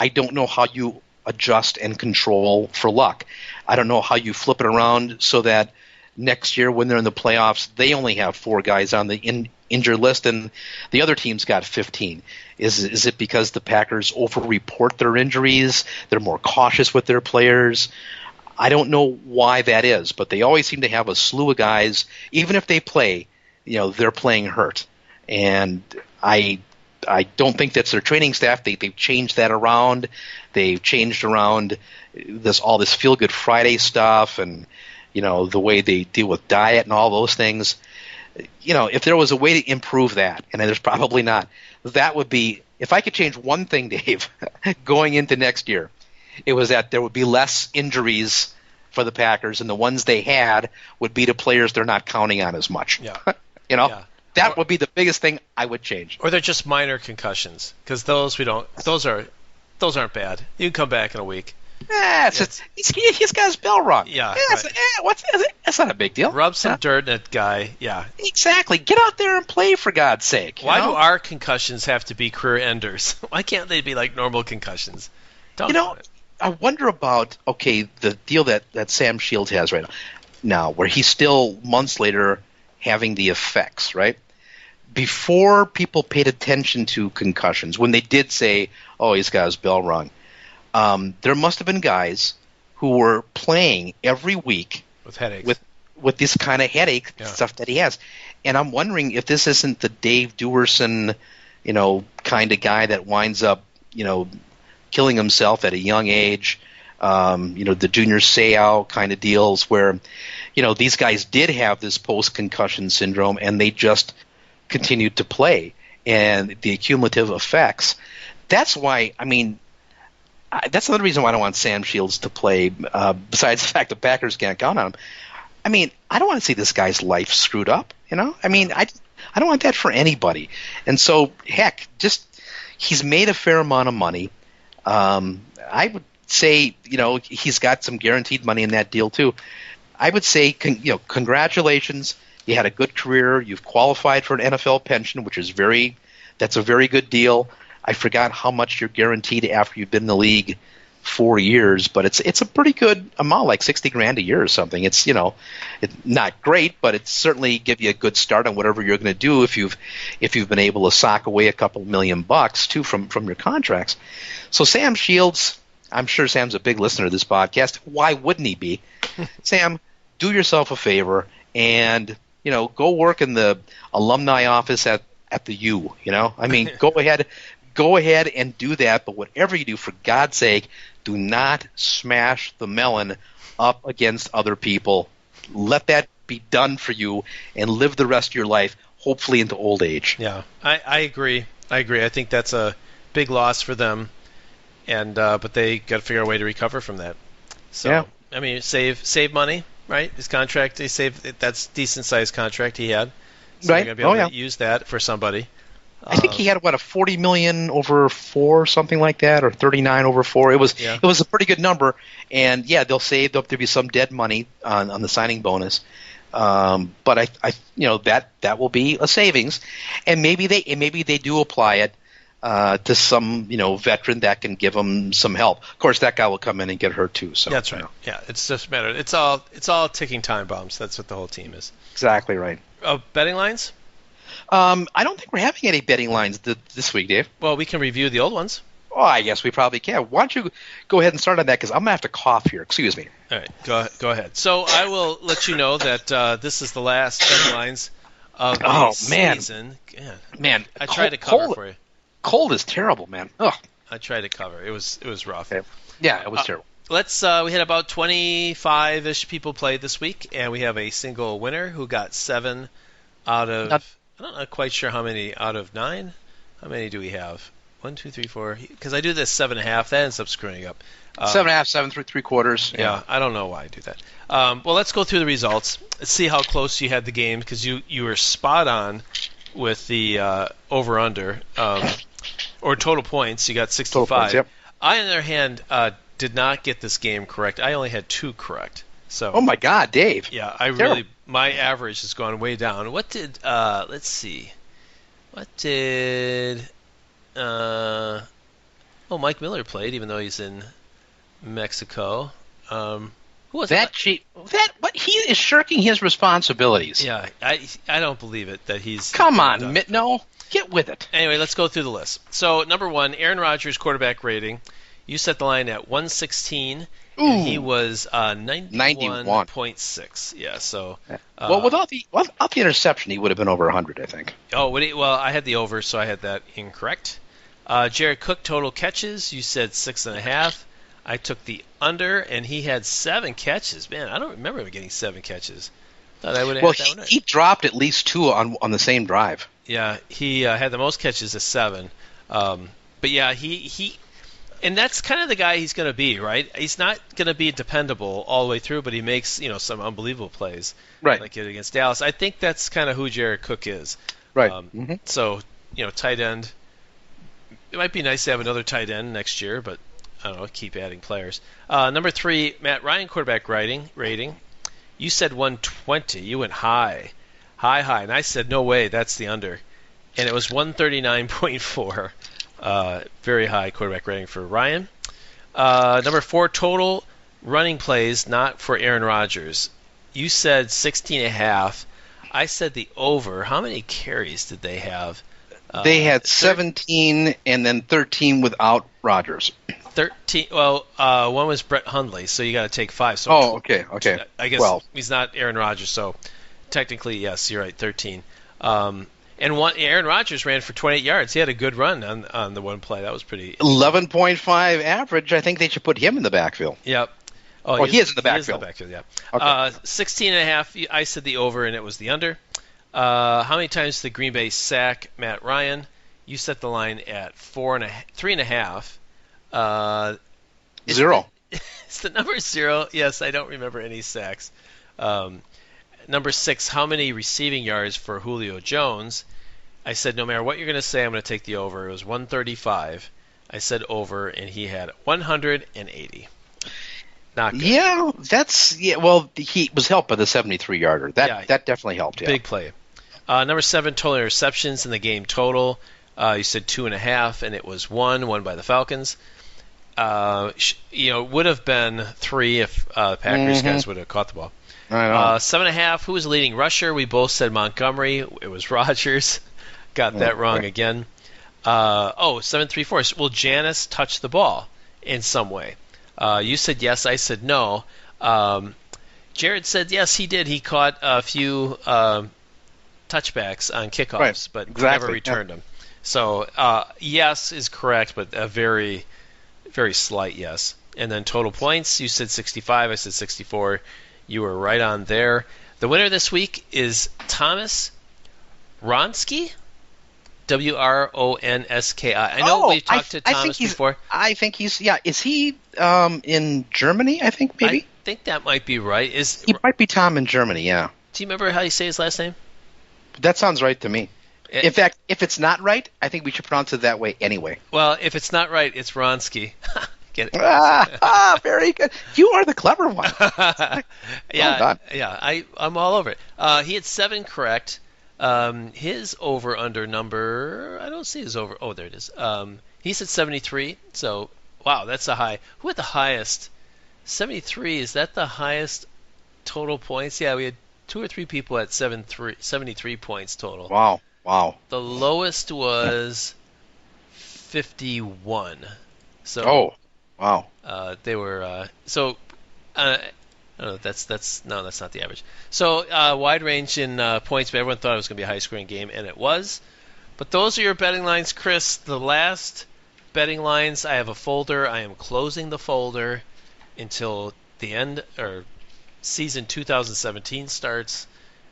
don't know how you adjust and control for luck. I don't know how you flip it around so that next year when they're in the playoffs, they only have 4 guys on the injured list and the other team's got 15. Is it because the Packers over-report their injuries? They're more cautious with their players? I don't know why that is, but they always seem to have a slew of guys, even if they play, they're playing hurt. And I don't think that's their training staff. They've changed that around. They've changed around all this Feel Good Friday stuff, and the way they deal with diet and all those things. If there was a way to improve that, and there's probably not, that would be, if I could change one thing, Dave, going into next year, it was that there would be less injuries for the Packers, and the ones they had would be to players they're not counting on as much. Yeah. Yeah. That would be the biggest thing I would change. Or they're just minor concussions, because those aren't bad. You can come back in a week. He's got his bell rung. Yeah. That's not a big deal. Rub some dirt in that guy. Yeah. Exactly. Get out there and play, for God's sake. Why do our concussions have to be career enders? Why can't they be like normal concussions? I wonder about, the deal that Sam Shields has right now, where he's still months later having the effects, right? Before people paid attention to concussions, when they did say, he's got his bell rung, there must have been guys who were playing every week with headaches, with this kind of headache stuff that he has. And I'm wondering if this isn't the Dave Duerson, kind of guy that winds up, killing himself at a young age, the Junior Seau kind of deals where, these guys did have this post-concussion syndrome and they just continued to play, and the cumulative effects. That's why, that's another reason why I don't want Sam Shields to play, besides the fact the Packers can't count on him. I don't want to see this guy's life screwed up, I don't want that for anybody. And so, heck, he's made a fair amount of money. I would say, he's got some guaranteed money in that deal too. I would say, congratulations. You had a good career. You've qualified for an NFL pension, which is that's a very good deal. I forgot how much you're guaranteed after you've been in the league 4 years, but it's a pretty good amount, like $60,000 a year or something. It's it's not great, but it's certainly give you a good start on whatever you're going to do if you've been able to sock away a couple $1 million too from your contracts. So Sam Shields, I'm sure Sam's a big listener to this podcast. Why wouldn't he be? Sam, do yourself a favor and go work in the alumni office at the U. Go ahead and do that. But whatever you do, for God's sake, do not smash the melon up against other people. Let that be done for you and live the rest of your life, hopefully into old age. Yeah, I agree. I think that's a big loss for them, and but they got to figure out a way to recover from that. So save money, right? His contract, that's decent sized contract he had. So right. They're going to be able to use that for somebody. I think he had a $40 million over 4, something like that, or 39 over 4. It was a pretty good number, and they'll save up to be some dead money on the signing bonus. But I that will be a savings, and maybe they do apply it to some veteran that can give them some help. Of course, that guy will come in and get hurt too. So that's right. Yeah, it's just a matter. It's all ticking time bombs. That's what the whole team is. Exactly right. Betting lines? I don't think we're having any betting lines this week, Dave. Well, we can review the old ones. Oh, I guess we probably can. Why don't you go ahead and start on that, because I'm going to have to cough here. Excuse me. All right, go ahead. So I will let you know that this is the last betting lines of the season. Man, I tried to cover for you. Cold is terrible, man. Ugh. I tried to cover. It was rough. Yeah, it was terrible. We had about 25-ish people play this week, and we have a single winner who got 7 out of... I'm not quite sure how many out of 9. How many do we have? 1, 2, 3, 4. Because I do this 7.5. That ends up screwing up. 7.5, 7 3/4. Yeah, I don't know why I do that. Well, let's go through the results. Let's see how close you had the game, because you were spot on with the over/under or total points. You got 65. Total points, yep. I, on the other hand, did not get this game correct. I only had 2 correct. So. Oh my God, Dave! Yeah, my average has gone way down. What did? Let's see. What did? Mike Miller played, even though he's in Mexico. Who was that? What he is shirking his responsibilities. Yeah, I don't believe it that he's. Come on, Mitno, get with it. Anyway, let's go through the list. So number 1, Aaron Rodgers quarterback rating. You set the line at 116, Ooh. and he was 91.6. Yeah, so. Well, without the interception, he would have been over 100, I think. Oh, well, I had the over, so I had that incorrect. Jared Cook, total catches, you said 6.5. I took the under, and he had 7 catches. Man, I don't remember him getting 7 catches. Thought I would have had that one right. He dropped at least 2 on the same drive. Yeah, he had the most catches at 7. But yeah, he and that's kind of the guy he's going to be, right? He's not going to be dependable all the way through, but he makes some unbelievable plays, right? Like it against Dallas. I think that's kind of who Jared Cook is, right? So tight end. It might be nice to have another tight end next year, but I don't know. Keep adding players. Number 3, Matt Ryan, quarterback rating. You said 120. You went high, and I said no way. That's the under, and it was 139.4. Very high quarterback rating for Ryan. Number 4, total running plays not for Aaron Rodgers. You said 16.5. I said the over. How many carries did they have? They had 17 and then 13 without Rodgers. 13. Well, one was Brett Hundley, so you got to take 5. So okay. I guess 12. He's not Aaron Rodgers, so technically, yes, you're right, 13. And Aaron Rodgers ran for 28 yards. He had a good run on the one play. That was pretty. 11.5 average. I think they should put him in the backfield. Yep. He is in the backfield. He is in the backfield, yeah. Okay. 16.5. I said the over, and it was the under. How many times did Green Bay sack Matt Ryan? You set the line at 3.5. 0. Is the number 0? Yes, I don't remember any sacks. Number 6, how many receiving yards for Julio Jones? I said no matter what you're going to say, I'm going to take the over. It was 135. I said over, and he had 180. Not good. Yeah, well, he was helped by the 73-yarder. That definitely helped. Yeah. Big play. Number 7, total interceptions in the game total. You said 2.5, and it was 1 by the Falcons. It would have been 3 if the Packers guys would have caught the ball. I know. 7.5. Who was the leading rusher? We both said Montgomery. It was Rodgers. Got that wrong again. 7.34. Will Janis touch the ball in some way? You said yes. I said no. Jared said yes. He did. He caught a few touchbacks on kickoffs, but never returned them. So yes is correct, but a very, very slight yes. And then total points. You said 65. I said 64. You were right on there. The winner this week is Thomas Wronski, Wronski. I know we've talked to Thomas before. I think he's Is he in Germany? I think maybe. I think that might be right. He might be Tom in Germany. Yeah. Do you remember how you say his last name? That sounds right to me. In fact, if it's not right, I think we should pronounce it that way anyway. Well, if it's not right, it's Wronski. Get it? Very good. You are the clever one. Yeah, I'm all over it. He had 7 correct. His over/under number, I don't see his over. Oh, there it is. He said 73. So, wow, that's a high. Who had the highest? 73. Is that the highest total points? Yeah, we had 2 or 3 people at 73 points total. Wow. The lowest was 51. So. Wow. They were that's not the average. So wide range in points, but everyone thought it was going to be a high-scoring game, and it was. But those are your betting lines, Chris. The last betting lines, I have a folder. I am closing the folder until the end or season 2017 starts.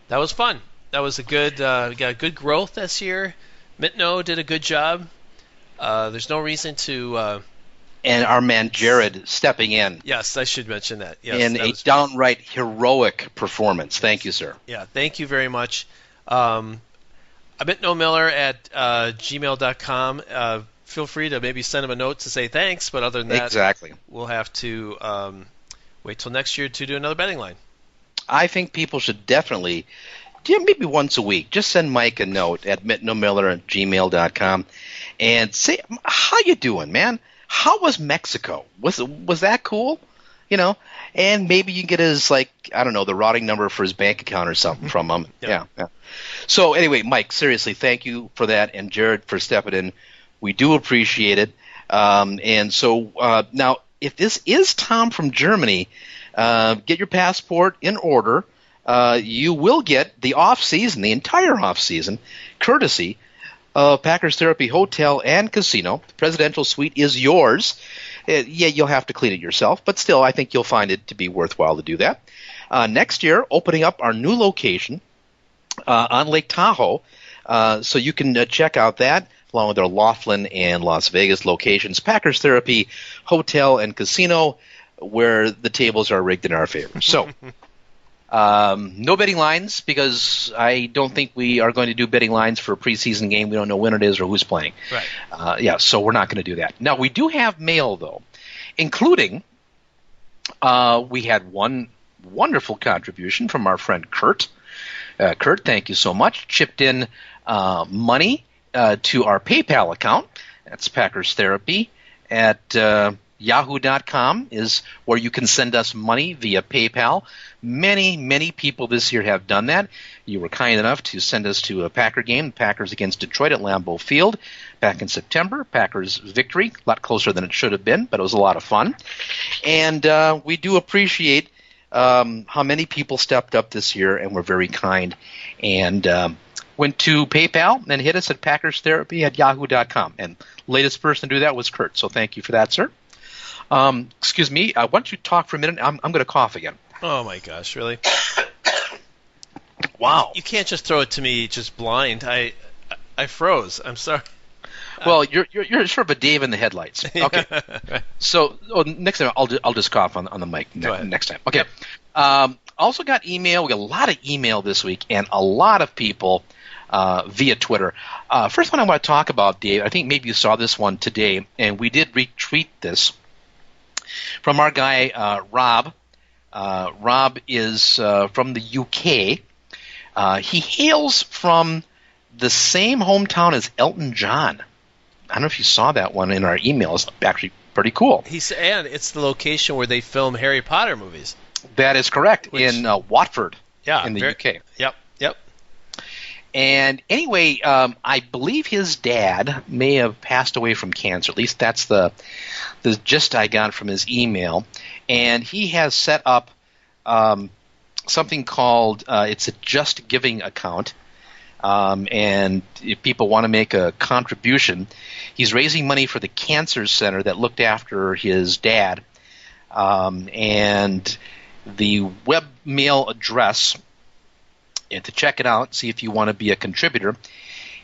That was fun. That was a good. We got good growth this year. Mitno did a good job. There's no reason to. And our man Jared stepping in. Yes, I should mention that. Yes, in a downright heroic performance. Yes. Thank you, sir. Yeah, thank you very much. Miller at gmail.com. Feel free to maybe send him a note to say thanks, but other than that, exactly, we'll have to wait till next year to do another betting line. I think people should definitely, maybe once a week, just send Mike a note at mitnomiller at gmail.com and say, how you doing, man? How was Mexico? Was that cool? And maybe you get his, the routing number for his bank account or something from him. Yeah. So anyway, Mike, seriously, thank you for that, and Jared for stepping in. We do appreciate it. And so now, if this is Tom from Germany, get your passport in order. You will get the off-season, the entire off-season, courtesy of Packers Therapy Hotel and Casino. The presidential suite is yours. Yeah, you'll have to clean it yourself, but still, I think you'll find it to be worthwhile to do that. Next year, opening up our new location on Lake Tahoe, so you can check out that, along with our Laughlin and Las Vegas locations. Packers Therapy Hotel and Casino, where the tables are rigged in our favor. So, no betting lines, because I don't think we are going to do betting lines for a preseason game. We don't know when it is or who's playing. Right. So we're not going to do that. Now, we do have mail, though, including we had one wonderful contribution from our friend Kurt. Kurt, thank you so much. Chipped in money to our PayPal account. That's Packers Therapy at yahoo.com is where you can send us money via PayPal. Many, many people this year have done that. You were kind enough to send us to a Packer game, Packers against Detroit at Lambeau Field back in September. Packers victory, a lot closer than it should have been, but it was a lot of fun. And we do appreciate how many people stepped up this year and were very kind and went to PayPal and hit us at packerstherapy at yahoo.com. And latest person to do that was Kurt, so thank you for that, sir. Excuse me, why don't you talk for a minute? I'm going to cough again. Oh, my gosh, really? Wow. You can't just throw it to me just blind. I froze. I'm sorry. Well, you're sort of a Dave in the headlights. Okay. So next time I'll just cough on the mic next time. Okay. Also got email. We got a lot of email this week and a lot of people via Twitter. First one I want to talk about, Dave, I think maybe you saw this one today, and we did retweet this from our guy Rob. Rob is from the UK. He hails from the same hometown as Elton John. I don't know if you saw that one in our email. It's actually pretty cool. And it's the location where they film Harry Potter movies. That is correct, in Watford, in the UK. Yep. And anyway, I believe his dad may have passed away from cancer. At least that's the gist I got from his email. And he has set up something called it's a Just Giving account. And if people want to make a contribution, he's raising money for the cancer center that looked after his dad. And the webmail address, and to check it out, see if you want to be a contributor,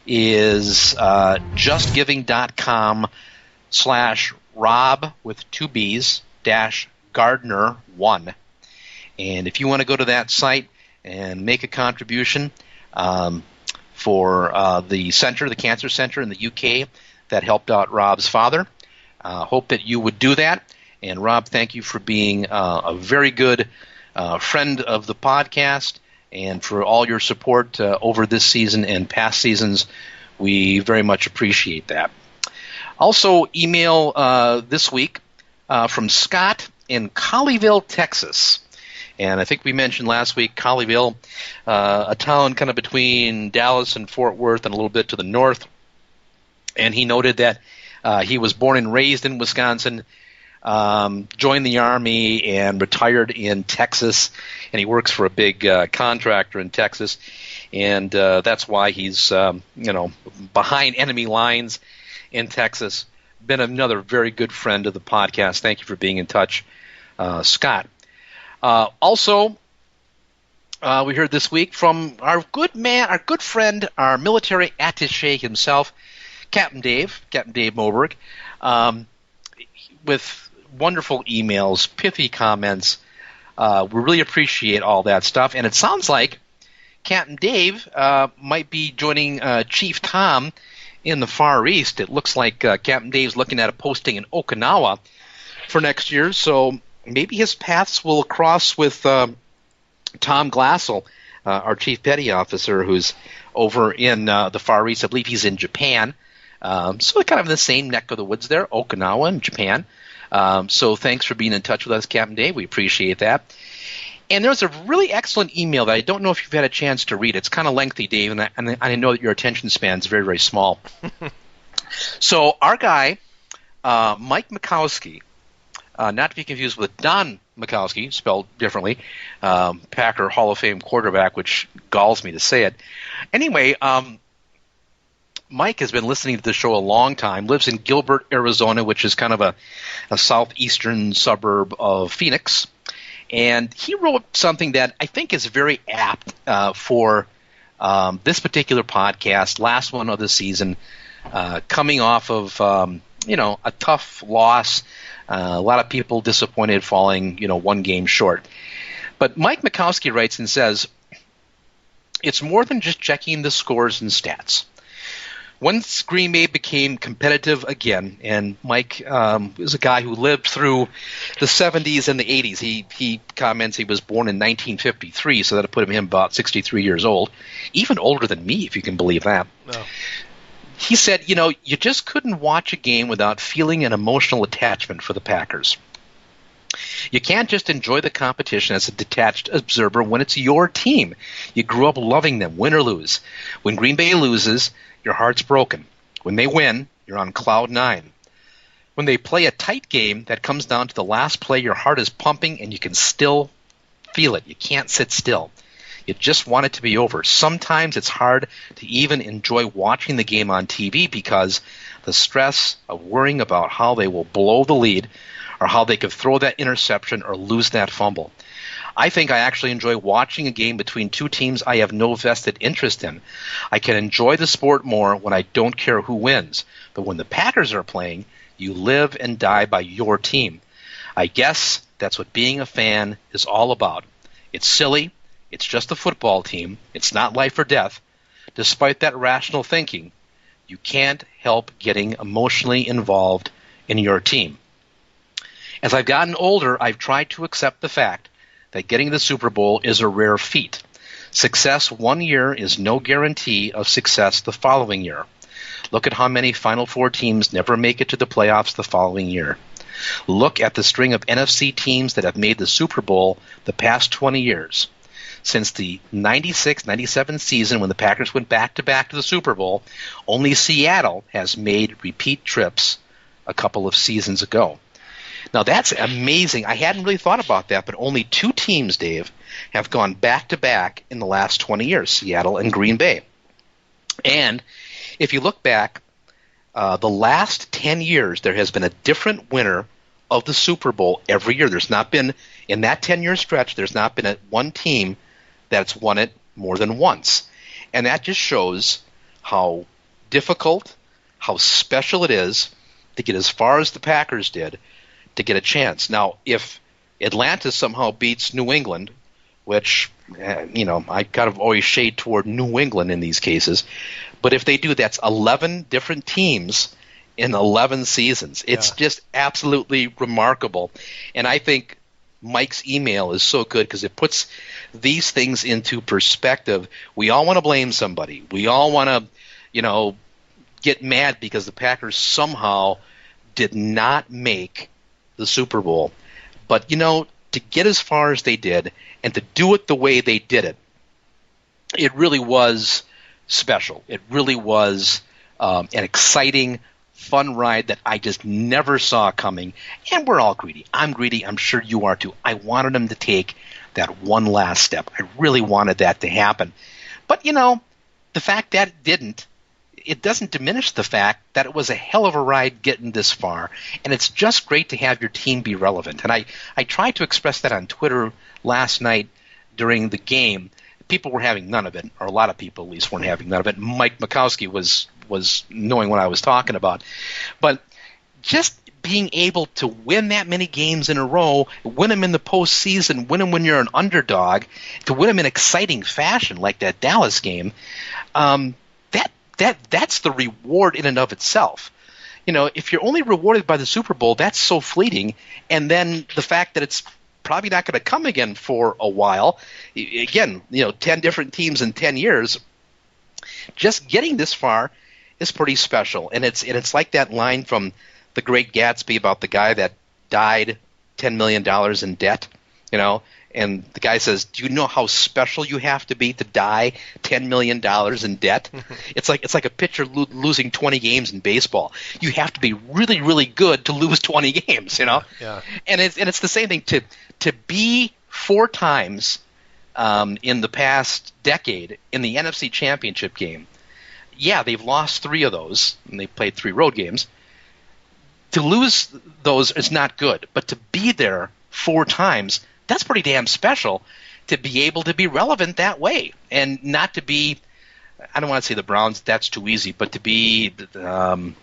is justgiving.com/Rob with 2 B's -Gardner1. And if you want to go to that site and make a contribution for the center, the cancer center in the UK that helped out Rob's father, hope that you would do that. And Rob, thank you for being a very good friend of the podcast and for all your support over this season and past seasons. We very much appreciate that. Also, email this week from Scott in Colleyville, Texas. And I think we mentioned last week Colleyville, a town kind of between Dallas and Fort Worth and a little bit to the north. And he noted that he was born and raised in Wisconsin, joined the Army, and retired in Texas. And he works for a big contractor in Texas. And that's why he's, behind enemy lines in Texas. Been another very good friend of the podcast. Thank you for being in touch, Scott. Also, we heard this week from our good friend, our military attaché himself, Captain Dave Moberg, with wonderful emails, pithy comments. We really appreciate all that stuff. And it sounds like Captain Dave might be joining Chief Tom in the Far East. It looks like Captain Dave's looking at a posting in Okinawa for next year, so maybe his paths will cross with Tom Glassell, our Chief Petty Officer, who's over in the Far East. I believe he's in Japan. So kind of in the same neck of the woods there, Okinawa and Japan. So thanks for being in touch with us, Captain Dave. We appreciate that. And there's a really excellent email that I don't know if you've had a chance to read. It's kind of lengthy, Dave, and I know that your attention span is very, very small. So our guy, Mike Mikowski, not to be confused with Don Mikowski, spelled differently, Packer Hall of Fame quarterback, which galls me to say it. Anyway, Mike has been listening to the show a long time, lives in Gilbert, Arizona, which is kind of a southeastern suburb of Phoenix. And he wrote something that I think is very apt for this particular podcast, last one of the season, coming off of a tough loss. A lot of people disappointed, falling one game short. But Mike Mikowski writes and says, it's more than just checking the scores and stats. Once Green Bay became competitive again, and Mike is a guy who lived through the 70s and the 80s. He comments he was born in 1953, so that put him about 63 years old, even older than me, if you can believe that. No. He said, you just couldn't watch a game without feeling an emotional attachment for the Packers. You can't just enjoy the competition as a detached observer when it's your team. You grew up loving them, win or lose. When Green Bay loses, your heart's broken. When they win, you're on cloud nine. When they play a tight game that comes down to the last play, your heart is pumping and you can still feel it. You can't sit still. You just want it to be over. Sometimes it's hard to even enjoy watching the game on TV because the stress of worrying about how they will blow the lead or how they could throw that interception or lose that fumble. I think I actually enjoy watching a game between two teams I have no vested interest in. I can enjoy the sport more when I don't care who wins. But when the Packers are playing, you live and die by your team. I guess that's what being a fan is all about. It's silly. It's just a football team. It's not life or death. Despite that rational thinking, you can't help getting emotionally involved in your team. As I've gotten older, I've tried to accept the fact that getting the Super Bowl is a rare feat. Success one year is no guarantee of success the following year. Look at how many Final Four teams never make it to the playoffs the following year. Look at the string of NFC teams that have made the Super Bowl the past 20 years. Since the 96-97 season when the Packers went back-to-back to the Super Bowl, only Seattle has made repeat trips a couple of seasons ago. Now, that's amazing. I hadn't really thought about that, but only two teams, Dave, have gone back-to-back in the last 20 years, Seattle and Green Bay. And if you look back, the last 10 years, there has been a different winner of the Super Bowl every year. There's not been, in that 10-year stretch, there's not been one team that's won it more than once. And that just shows how difficult, how special it is to get as far as the Packers did to get a chance. Now, if Atlanta somehow beats New England, which, I kind of always shade toward New England in these cases, but if they do, that's 11 different teams in 11 seasons. It's just absolutely remarkable. And I think Mike's email is so good because it puts these things into perspective. We all want to blame somebody. We all want to, get mad because the Packers somehow did not make the Super Bowl. But, to get as far as they did and to do it the way they did it, it really was special. It really was an exciting, fun ride that I just never saw coming. And we're all greedy. I'm greedy. I'm sure you are too. I wanted them to take that one last step. I really wanted that to happen. But, the fact that it didn't, it doesn't diminish the fact that it was a hell of a ride getting this far. And it's just great to have your team be relevant. And I tried to express that on Twitter last night during the game. People were having none of it, or a lot of people at least weren't having none of it. Mike Mikowski was knowing what I was talking about. But just being able to win that many games in a row, win them in the postseason, win them when you're an underdog, to win them in exciting fashion like that Dallas game, that's the reward in and of itself. If you're only rewarded by the Super Bowl, that's so fleeting. And then the fact that it's probably not going to come again for a while. Again, 10 different teams in 10 years. Just getting this far is pretty special. And it's like that line from The Great Gatsby about the guy that died $10 million in debt. And the guy says, "Do you know how special you have to be to die $10 million in debt?" It's like a pitcher losing 20 games in baseball. You have to be really, really good to lose 20 games, Yeah. And it's the same thing to be 4 times in the past decade in the NFC Championship game. Yeah, they've lost 3 of those, and they played 3 road games. To lose those is not good, but to be there 4 times, that's pretty damn special to be able to be relevant that way and not to be, I don't want to say the Browns, that's too easy, but to be the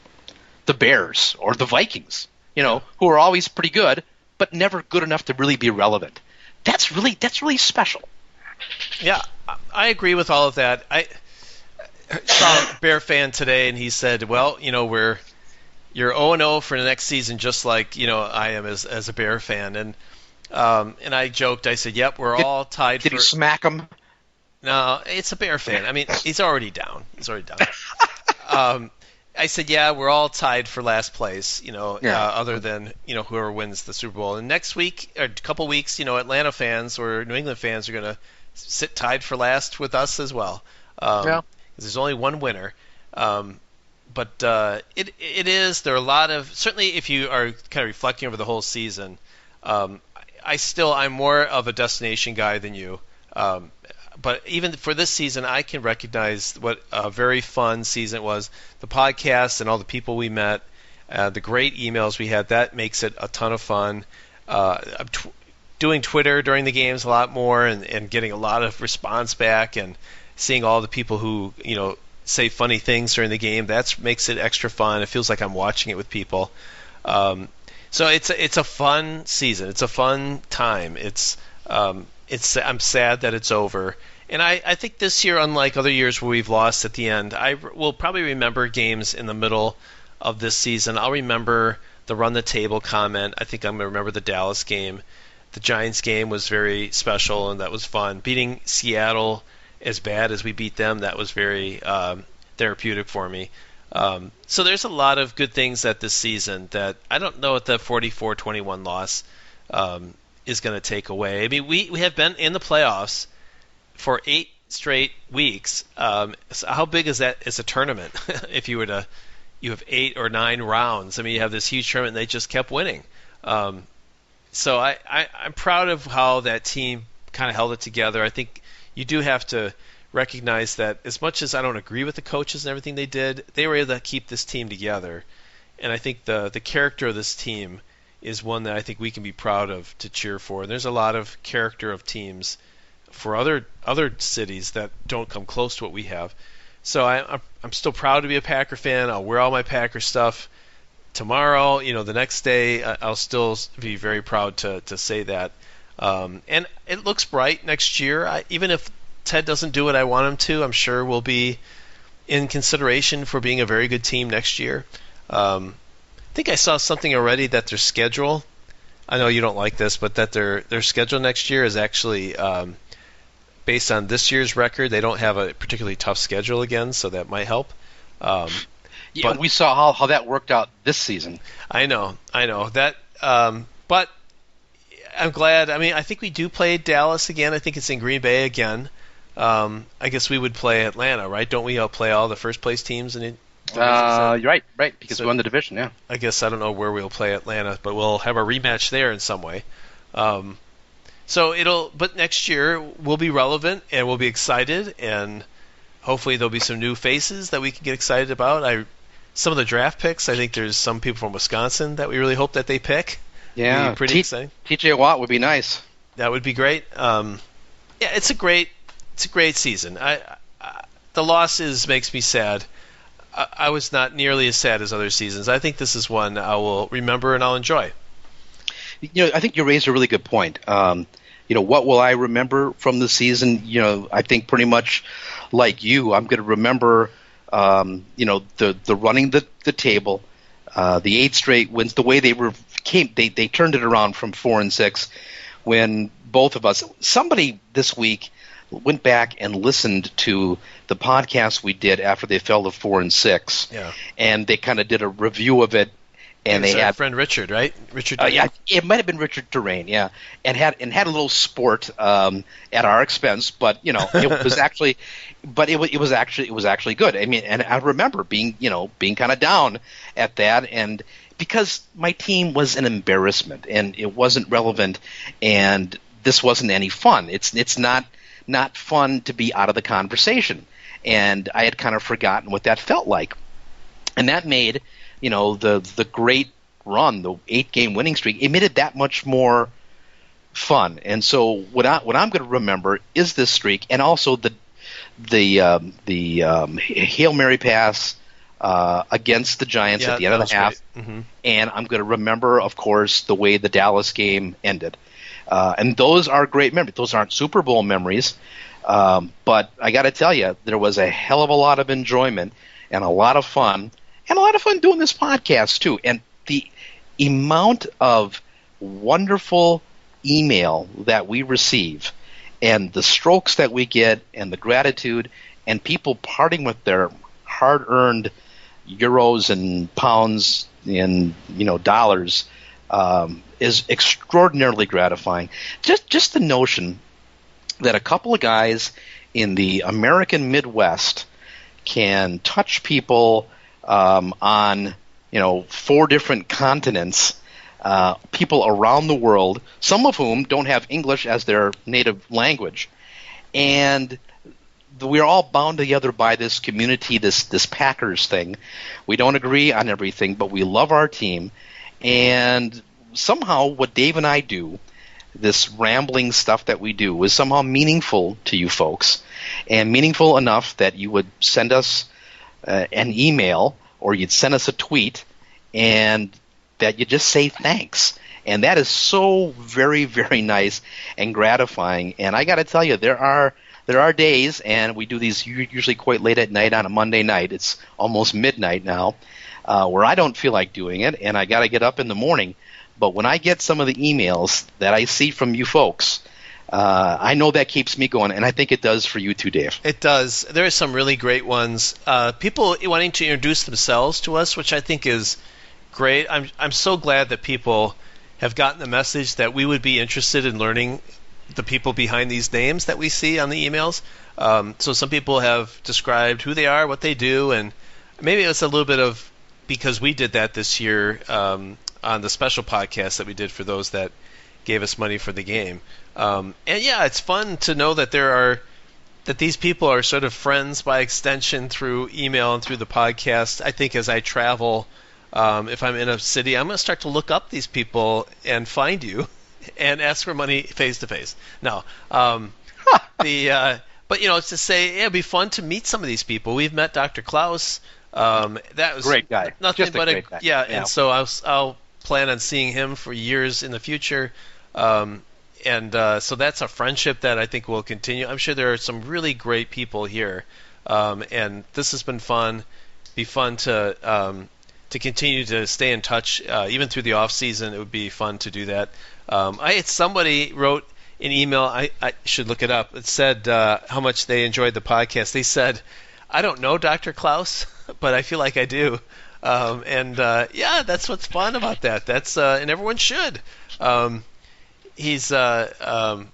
Bears or the Vikings, who are always pretty good, but never good enough to really be relevant. That's really special. Yeah, I agree with all of that. I saw a Bear fan today, and he said, well, you're 0-0 for the next season, just like, I am as a Bear fan. And I joked, I said, yep, we're all tied Did he smack him? No, it's a Bear fan. I mean, he's already down. I said, yeah, we're all tied for last place, other than, whoever wins the Super Bowl. And next week, or a couple weeks, Atlanta fans or New England fans are going to sit tied for last with us as well. Because there's only one winner. But it is, there are a lot of, certainly if you are kind of reflecting over the whole season, I'm more of a destination guy than you. But even for this season, I can recognize what a very fun season it was. The podcast and all the people we met, the great emails we had, that makes it a ton of fun. Doing Twitter during the games a lot more and getting a lot of response back and seeing all the people who, say funny things during the game, that makes it extra fun. It feels like I'm watching it with people. So it's a fun season. It's a fun time. I'm sad that it's over. And I think this year, unlike other years where we've lost at the end, I will probably remember games in the middle of this season. I'll remember the run the table comment. I think I'm going to remember the Dallas game. The Giants game was very special, and that was fun. Beating Seattle as bad as we beat them, that was very therapeutic for me. So there's a lot of good things at this season that I don't know what the 44-21 loss is going to take away. I mean, we have been in the playoffs for 8 straight weeks. So how big is that as a tournament? If you have 8 or 9 rounds. I mean, you have this huge tournament, and they just kept winning. So I'm proud of how that team kind of held it together. I think you do have to recognize that as much as I don't agree with the coaches and everything they did, they were able to keep this team together. And I think the character of this team is one that I think we can be proud of to cheer for. And there's a lot of character of teams for other cities that don't come close to what we have. So I'm still proud to be a Packer fan. I'll wear all my Packer stuff tomorrow. The next day I'll still be very proud to say that. And it looks bright next year. Even if Ted doesn't do what I want him to, I'm sure we'll be in consideration for being a very good team next year. I think I saw something already that their schedule, I know you don't like this, but that their schedule next year is actually based on this year's record. They don't have a particularly tough schedule again, so that might help. But we saw how that worked out this season. I know that, but I'm glad. I mean, I think we do play Dallas again. I think it's in Green Bay again. I guess we would play Atlanta, right? Don't we play all the first place teams in it? You're right, because we won the division, yeah. I guess I don't know where we'll play Atlanta, but we'll have a rematch there in some way. But next year we'll be relevant and we'll be excited, and hopefully there'll be some new faces that we can get excited about. Some of the draft picks, I think there's some people from Wisconsin that we really hope that they pick. Yeah, pretty exciting. TJ Watt would be nice. That would be great. It's a great season. The losses makes me sad. I was not nearly as sad as other seasons. I think this is one I will remember and I'll enjoy. I think you raised a really good point. What will I remember from the season? I think pretty much like you, I'm going to remember, the running the table, the 8 straight wins, the way they turned it around from 4-6 when both of us, somebody this week went back and listened to the podcast we did after they fell to 4-6. Yeah. And they kind of did a review of it. and they had friend Richard, right? Richard. yeah, it might have been Richard Terrain, yeah, and had a little sport at our expense, but it was actually, it was actually good. I mean, and I remember being kind of down at that, and because my team was an embarrassment and it wasn't relevant, and this wasn't any fun. It's not fun to be out of the conversation, and I had kind of forgotten what that felt like, and that made the great run, the 8-game winning streak, it made it that much more fun. And so what I'm going to remember is this streak, and also the Hail Mary pass against the Giants at the end of the half. Mm-hmm. And I'm going to remember, of course, the way the Dallas game ended. And those are great memories. Those aren't Super Bowl memories, but I got to tell you, there was a hell of a lot of enjoyment and a lot of fun. And a lot of fun doing this podcast, too. And the amount of wonderful email that we receive and the strokes that we get and the gratitude and people parting with their hard-earned euros and pounds and dollars is extraordinarily gratifying. Just the notion that a couple of guys in the American Midwest can touch people on 4 different continents, people around the world, some of whom don't have English as their native language, and we're all bound together by this community, this Packers thing. We don't agree on everything, but we love our team, and somehow what Dave and I do, this rambling stuff that we do, is somehow meaningful to you folks, and meaningful enough that you would send us an email, or you'd send us a tweet, and that you just say thanks. And that is so very, very nice and gratifying. And I got to tell you, there are days, and we do these usually quite late at night on a Monday night. It's almost midnight now, where I don't feel like doing it, and I got to get up in the morning. But when I get some of the emails that I see from you folks, I know that keeps me going, and I think it does for you too, Dave. It does. There are some really great ones. People wanting to introduce themselves to us, which I think is great. I'm so glad that people have gotten the message that we would be interested in learning the people behind these names that we see on the emails. So some people have described who they are, what they do, and maybe it's a little bit of because we did that this year on the special podcast that we did for those that gave us money for the game. And yeah, it's fun to know that that these people are sort of friends by extension through email and through the podcast. I think as I travel, if I'm in a city, I'm going to start to look up these people and find you and ask for money face to face. No, but it's to say it'd be fun to meet some of these people. We've met Dr. Klaus. That was great guy. Nothing Just but a great guy. Yeah, and so I'll plan on seeing him for years in the future. So that's a friendship that I think will continue. I'm sure there are some really great people here, and this has been fun. Be fun to continue to stay in touch, even through the off season. It would be fun to do that. Somebody wrote an email. I should look it up. It said how much they enjoyed the podcast. They said, "I don't know Dr. Klaus, but I feel like I do." Yeah, that's what's fun about that. That's and everyone should. He's a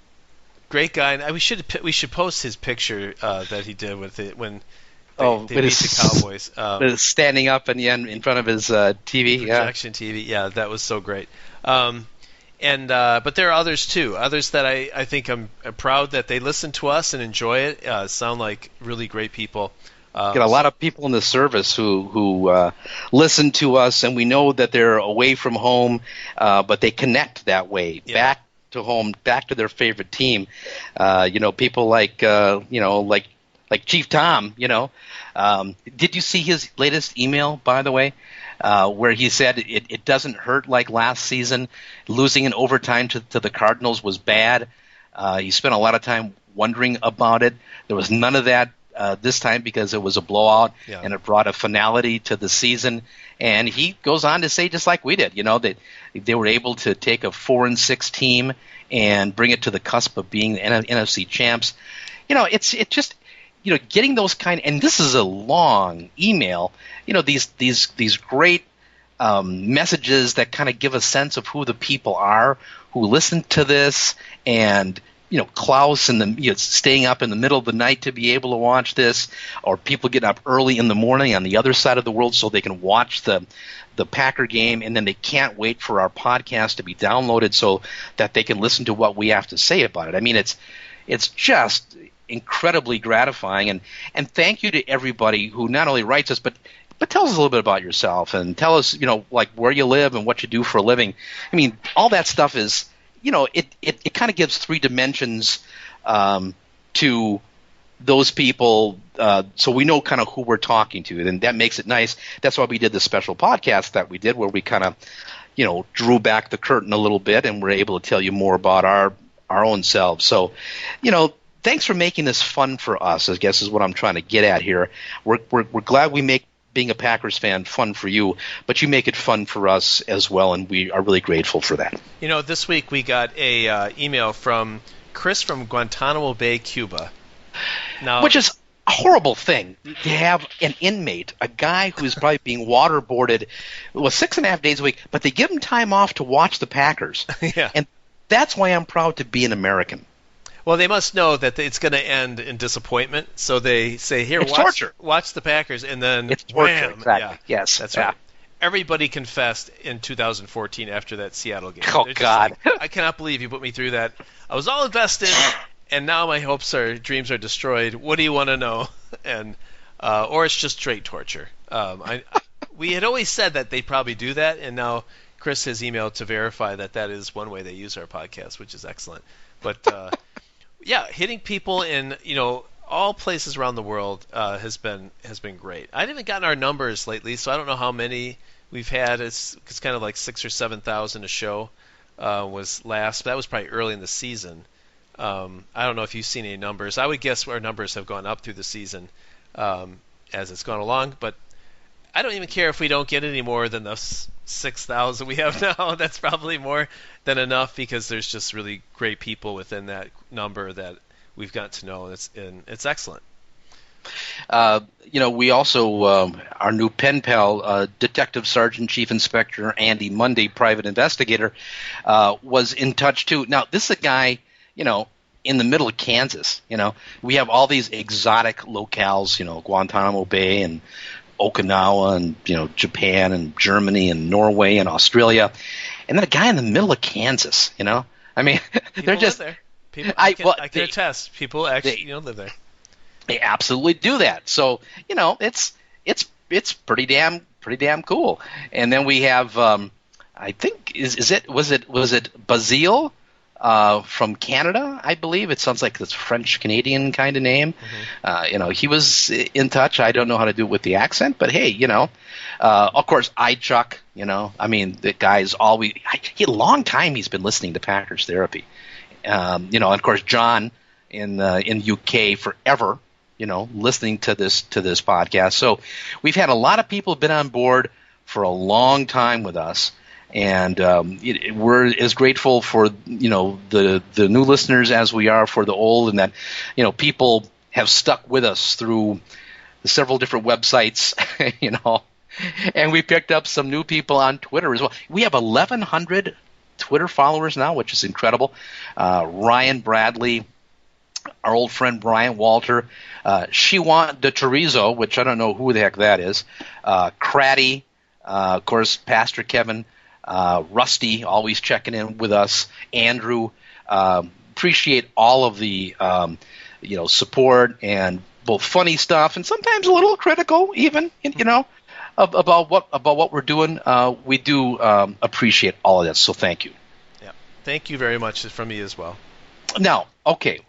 great guy, and we should post his picture that he did with it when they beat the Cowboys. Standing up in front of his TV, projection TV. Yeah, that was so great. But there are others too. Others that I think I'm proud that they listen to us and enjoy it. Sound like really great people. Got a lot of people in the service who listen to us, and we know that they're away from home, but they connect that way back to home, back to their favorite team. People like Chief Tom. Did you see his latest email, by the way, where he said it doesn't hurt like last season? Losing in overtime to the Cardinals was bad. He spent a lot of time wondering about it. There was none of that this time because it was a blowout, and it brought a finality to the season. And he goes on to say, just like we did, that they were able to take a 4-6 team and bring it to the cusp of being the NFC champs. It's just getting those kind. And this is a long email. These great messages that kind of give a sense of who the people are who listen to this, and Klaus and staying up in the middle of the night to be able to watch this, or people getting up early in the morning on the other side of the world so they can watch the Packer game, and then they can't wait for our podcast to be downloaded so that they can listen to what we have to say about it. I mean, it's just incredibly gratifying, and thank you to everybody who not only writes us, but tell us a little bit about yourself, and tell us, like where you live and what you do for a living. I mean, all that stuff is, it kind of gives three dimensions to those people, so we know kind of who we're talking to, and that makes it nice. That's why we did the special podcast that we did, where we kind of, drew back the curtain a little bit, and we're able to tell you more about our own selves. So, thanks for making this fun for us, I guess is what I'm trying to get at here. We're glad we make being a Packers fan fun for you, but you make it fun for us as well, and we are really grateful for that. This week we got a email from Chris from Guantanamo Bay, Cuba. Now, which is a horrible thing to have an inmate, a guy who's probably being waterboarded 6.5 days a week, but they give him time off to watch the Packers. Yeah. And that's why I'm proud to be an American. Well, they must know that it's going to end in disappointment, so they say, "Here, watch the Packers," and then it's torture. Wham! Exactly. Yeah, yes, that's right. Everybody confessed in 2014 after that Seattle game. Oh, God. I cannot believe you put me through that. I was all invested, and now my dreams are destroyed. What do you want to know? And or it's just straight torture. We had always said that they'd probably do that, and now Chris has emailed to verify that is one way they use our podcast, which is excellent. But yeah, hitting people in all places around the world has been great. I haven't gotten our numbers lately, so I don't know how many we've had. It's kind of like 6,000 or 7,000 a show was last. That was probably early in the season. I don't know if you've seen any numbers. I would guess our numbers have gone up through the season as it's gone along, but I don't even care if we don't get any more than the 6,000 we have now. That's probably more than enough, because there's just really great people within that number that we've got to know, and it's excellent. We also, our new pen pal, Detective Sergeant Chief Inspector Andy Mundy, private investigator, was in touch too. Now, this is a guy, in the middle of Kansas. We have all these exotic locales, Guantanamo Bay and Okinawa and Japan and Germany and Norway and Australia, and then a guy in the middle of Kansas. I mean, they're just live there. People, I can attest. People actually live there. They absolutely do that. So it's pretty damn cool. And then we have I think was it Basile from Canada, I believe. It sounds like this French-Canadian kind of name. Mm-hmm. He was in touch. I don't know how to do it with the accent, but hey, of course, Chuck, I mean, the guy's always – a long time he's been listening to Packers Therapy. And of course, John in UK forever, listening to this podcast. So we've had a lot of people been on board for a long time with us. And we're as grateful for the new listeners as we are for the old, and that people have stuck with us through the several different websites, and we picked up some new people on Twitter as well. We have 1,100 Twitter followers now, which is incredible. Ryan Bradley, our old friend Brian Walter, Shiwan de Chorizo, which I don't know who the heck that is, Craddy, of course, Pastor Kevin. Rusty, always checking in with us. Andrew, appreciate all of the support and both funny stuff and sometimes a little critical, even about what we're doing. We do appreciate all of that. So thank you. Yeah, thank you very much from me as well. Now, okay,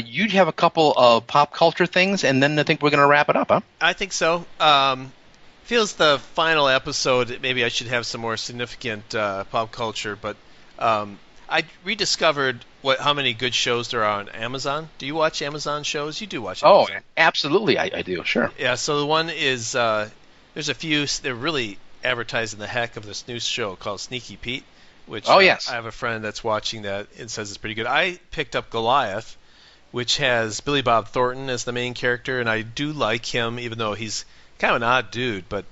you have a couple of pop culture things, and then I think we're going to wrap it up, huh? I think so. Feels the final episode, maybe I should have some more significant pop culture, but I rediscovered how many good shows there are on Amazon. Do you watch Amazon shows? You do watch Amazon. Oh, absolutely, I do, sure. Yeah, so the one is, there's a few, they're really advertising the heck of this new show called Sneaky Pete, which yes. I have a friend that's watching that and says it's pretty good. I picked up Goliath, which has Billy Bob Thornton as the main character, and I do like him, even though he's kind of an odd dude, but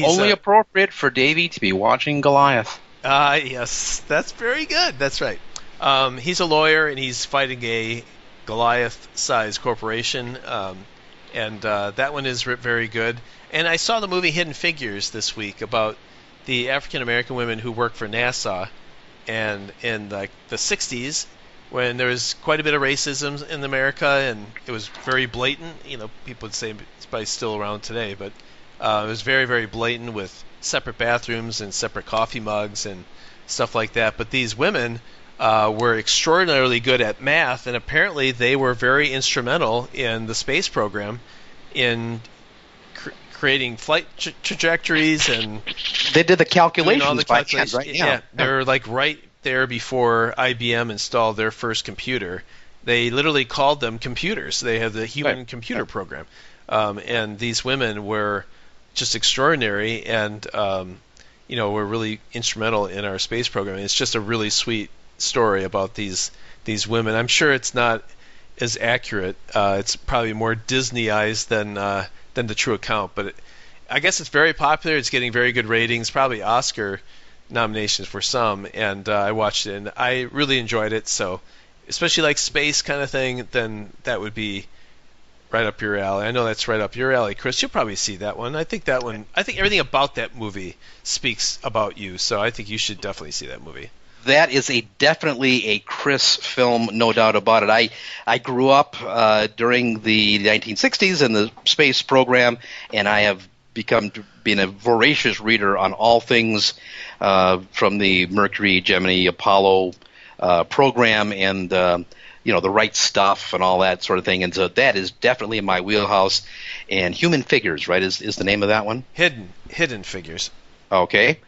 Only appropriate for Davey to be watching Goliath. Yes, that's very good. That's right. He's a lawyer, and he's fighting a Goliath-sized corporation, and that one is very good. And I saw the movie Hidden Figures this week about the African-American women who work for NASA, and in the 60s, when there was quite a bit of racism in America, and it was very blatant. People would say it's probably still around today, but it was very, very blatant with separate bathrooms and separate coffee mugs and stuff like that. But these women were extraordinarily good at math, and apparently they were very instrumental in the space program in creating flight trajectories, and they did the calculations all the by hand, right? Yeah, they're like right there before IBM installed their first computer. They literally called them computers. They have the human computer program, and these women were just extraordinary, and were really instrumental in our space program. It's just a really sweet story about these women. I'm sure it's not as accurate. It's probably more Disneyized than the true account, but I guess it's very popular. It's getting very good ratings, probably Oscar nominations for some, and I watched it, and I really enjoyed it. So, especially like space kind of thing, then that would be right up your alley. I know that's right up your alley, Chris. You'll probably see that one. I think everything about that movie speaks about you, so I think you should definitely see that movie. That is definitely a Chris film, no doubt about it. I grew up during the 1960s in the space program, and I have been a voracious reader on all things from the Mercury, Gemini, Apollo program, and the right stuff and all that sort of thing. And so that is definitely in my wheelhouse. And Human Figures, right, is the name of that one? Hidden Figures. Okay.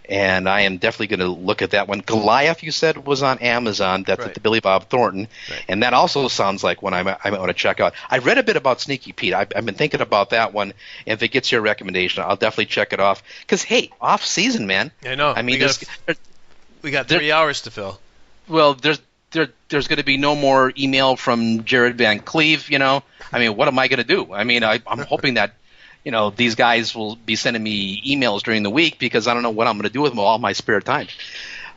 And I am definitely going to look at that one. Goliath, you said, was on Amazon. That's with the Billy Bob Thornton. Right. And that also sounds like one I might want to check out. I read a bit about Sneaky Pete. I've been thinking about that one. And if it gets your recommendation, I'll definitely check it off. Because, hey, off season, man. I know. I mean, we got 3 hours to fill. Well, there's going to be no more email from Jared Van Cleve, I mean, what am I going to do? I mean, I'm hoping that these guys will be sending me emails during the week because I don't know what I'm going to do with all my spare time.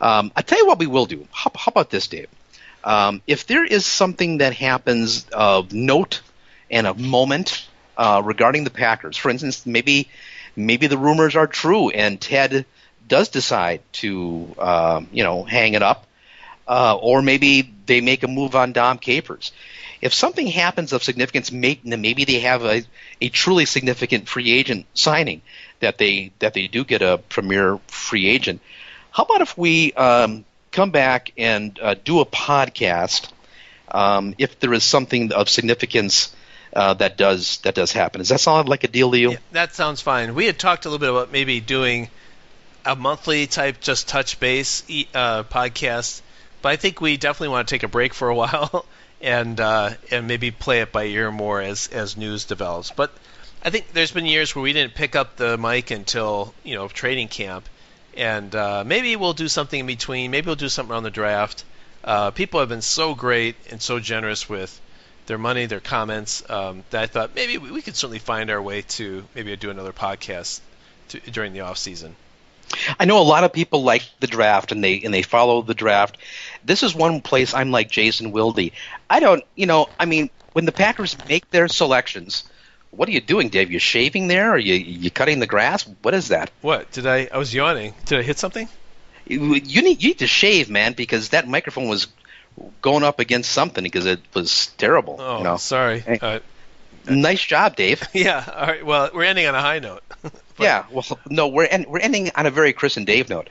I'll tell you what we will do. How about this, Dave? If there is something that happens of note and of moment regarding the Packers, for instance, maybe the rumors are true and Ted does decide to hang it up, or maybe they make a move on Dom Capers. If something happens of significance, maybe they have a truly significant free agent signing, that they do get a premier free agent. How about if we come back and do a podcast if there is something of significance that does happen? Does that sound like a deal to you? Yeah, that sounds fine. We had talked a little bit about maybe doing a monthly type just touch base podcast, but I think we definitely want to take a break for a while. And maybe play it by ear more as news develops. But I think there's been years where we didn't pick up the mic until training camp, and maybe we'll do something in between. Maybe we'll do something around the draft. People have been so great and so generous with their money, their comments, that I thought maybe we could certainly find our way to maybe do another podcast during the off season. I know a lot of people like the draft and they follow the draft. This is one place I'm like Jason Wilde. I don't, I mean, when the Packers make their selections, what are you doing, Dave? You shaving there? Are you cutting the grass? What is that? What? I was yawning. Did I hit something? You need to shave, man, because that microphone was going up against something because it was terrible. Oh, sorry. Hey. Nice job, Dave. Yeah. All right. Well, we're ending on a high note. Yeah. Well, no, we're ending on a very Chris and Dave note.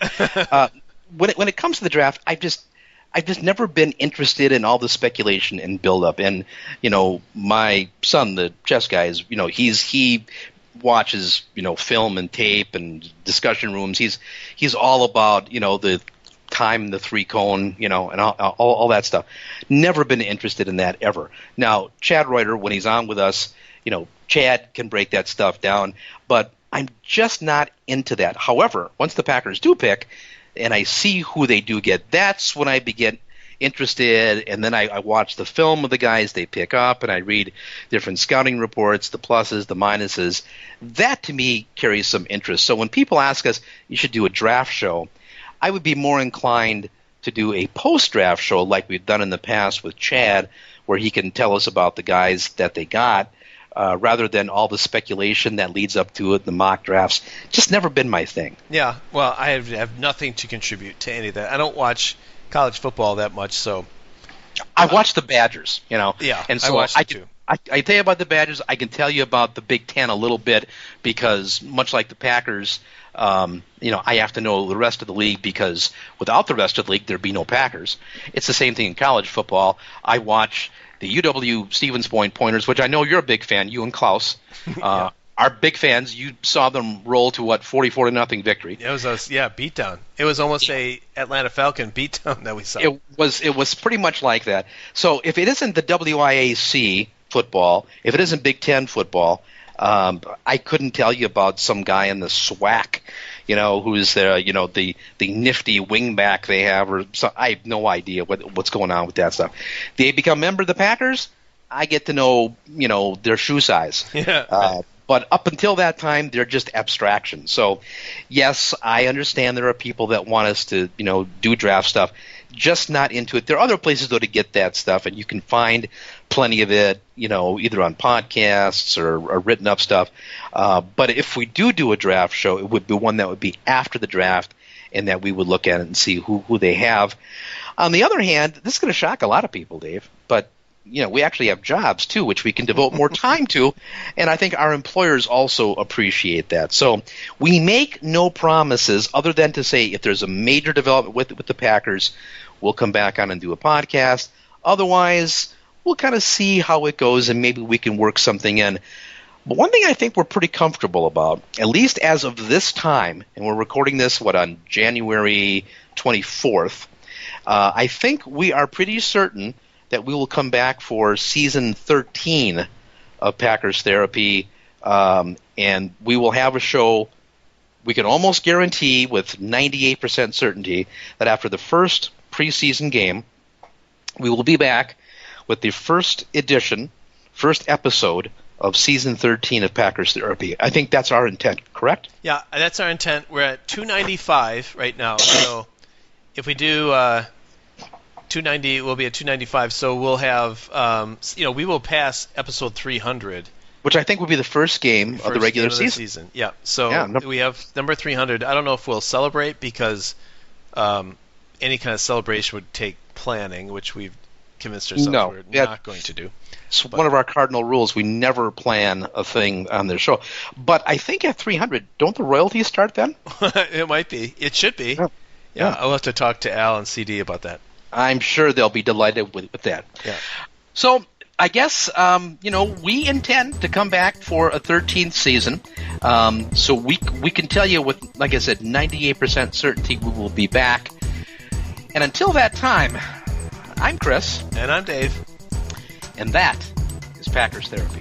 When it comes to the draft, I've just never been interested in all the speculation and build-up. And my son, the chess guy, he watches film and tape and discussion rooms. He's all about the time, the three cone, and all that stuff. Never been interested in that ever. Now, Chad Reuter, when he's on with us, Chad can break that stuff down, but I'm just not into that. However, once the Packers do pick and I see who they do get, that's when I begin interested, and then I watch the film of the guys they pick up, and I read different scouting reports, the pluses, the minuses. That, to me, carries some interest. So when people ask us, you should do a draft show, I would be more inclined to do a post-draft show like we've done in the past with Chad, where he can tell us about the guys that they got, rather than all the speculation that leads up to it, the mock drafts. Just never been my thing. Yeah, well, I have nothing to contribute to any of that. I don't watch college football that much, so I watch the Badgers, Yeah, and so I watch it too. I tell you about the Badgers. I can tell you about the Big Ten a little bit because, much like the Packers, I have to know the rest of the league because without the rest of the league, there'd be no Packers. It's the same thing in college football. I watch the UW Stevens Point Pointers, which I know you're a big fan, you and Klaus. Yeah. Are big fans. You saw them roll to 44-0 victory. It was a beatdown. It was almost a Atlanta Falcon beatdown that we saw. It was pretty much like that. So if it isn't the WIAC football, if it isn't Big Ten football, I couldn't tell you about some guy in the SWAC, who's the nifty wingback they have, or so, I have no idea what's going on with that stuff. They become a member of the Packers. I get to know their shoe size. Yeah. But up until that time, they're just abstractions. So, yes, I understand there are people that want us to, do draft stuff, just not into it. There are other places, though, to get that stuff, and you can find plenty of it, either on podcasts or written up stuff. But if we do a draft show, it would be one that would be after the draft, and that we would look at it and see who they have. On the other hand, this is going to shock a lot of people, Dave, but we actually have jobs, too, which we can devote more time to, and I think our employers also appreciate that. So we make no promises other than to say if there's a major development with the Packers, we'll come back on and do a podcast. Otherwise, we'll kind of see how it goes, and maybe we can work something in. But one thing I think we're pretty comfortable about, at least as of this time, and we're recording this, on January 24th, I think we are pretty certain that we will come back for season 13 of Packers Therapy, and we will have a show we can almost guarantee with 98% certainty that after the first preseason game, we will be back with the first episode of season 13 of Packers Therapy. I think that's our intent, correct? Yeah, that's our intent. We're at 295 right now, so if we do 290, we'll be at 295, so we'll have, we will pass episode 300. Which I think will be the first game of the regular season. Yeah, so we have number 300. I don't know if we'll celebrate because any kind of celebration would take planning, which we've convinced ourselves we're not going to do. It's one of our cardinal rules. We never plan a thing on their show. But I think at 300, don't the royalties start then? It might be. It should be. Yeah, I'll have to talk to Al and CD about that. I'm sure they'll be delighted with that. Yeah. So I guess, we intend to come back for a 13th season. So we can tell you with, like I said, 98% certainty we will be back. And until that time, I'm Chris. And I'm Dave. And that is Packers Therapy.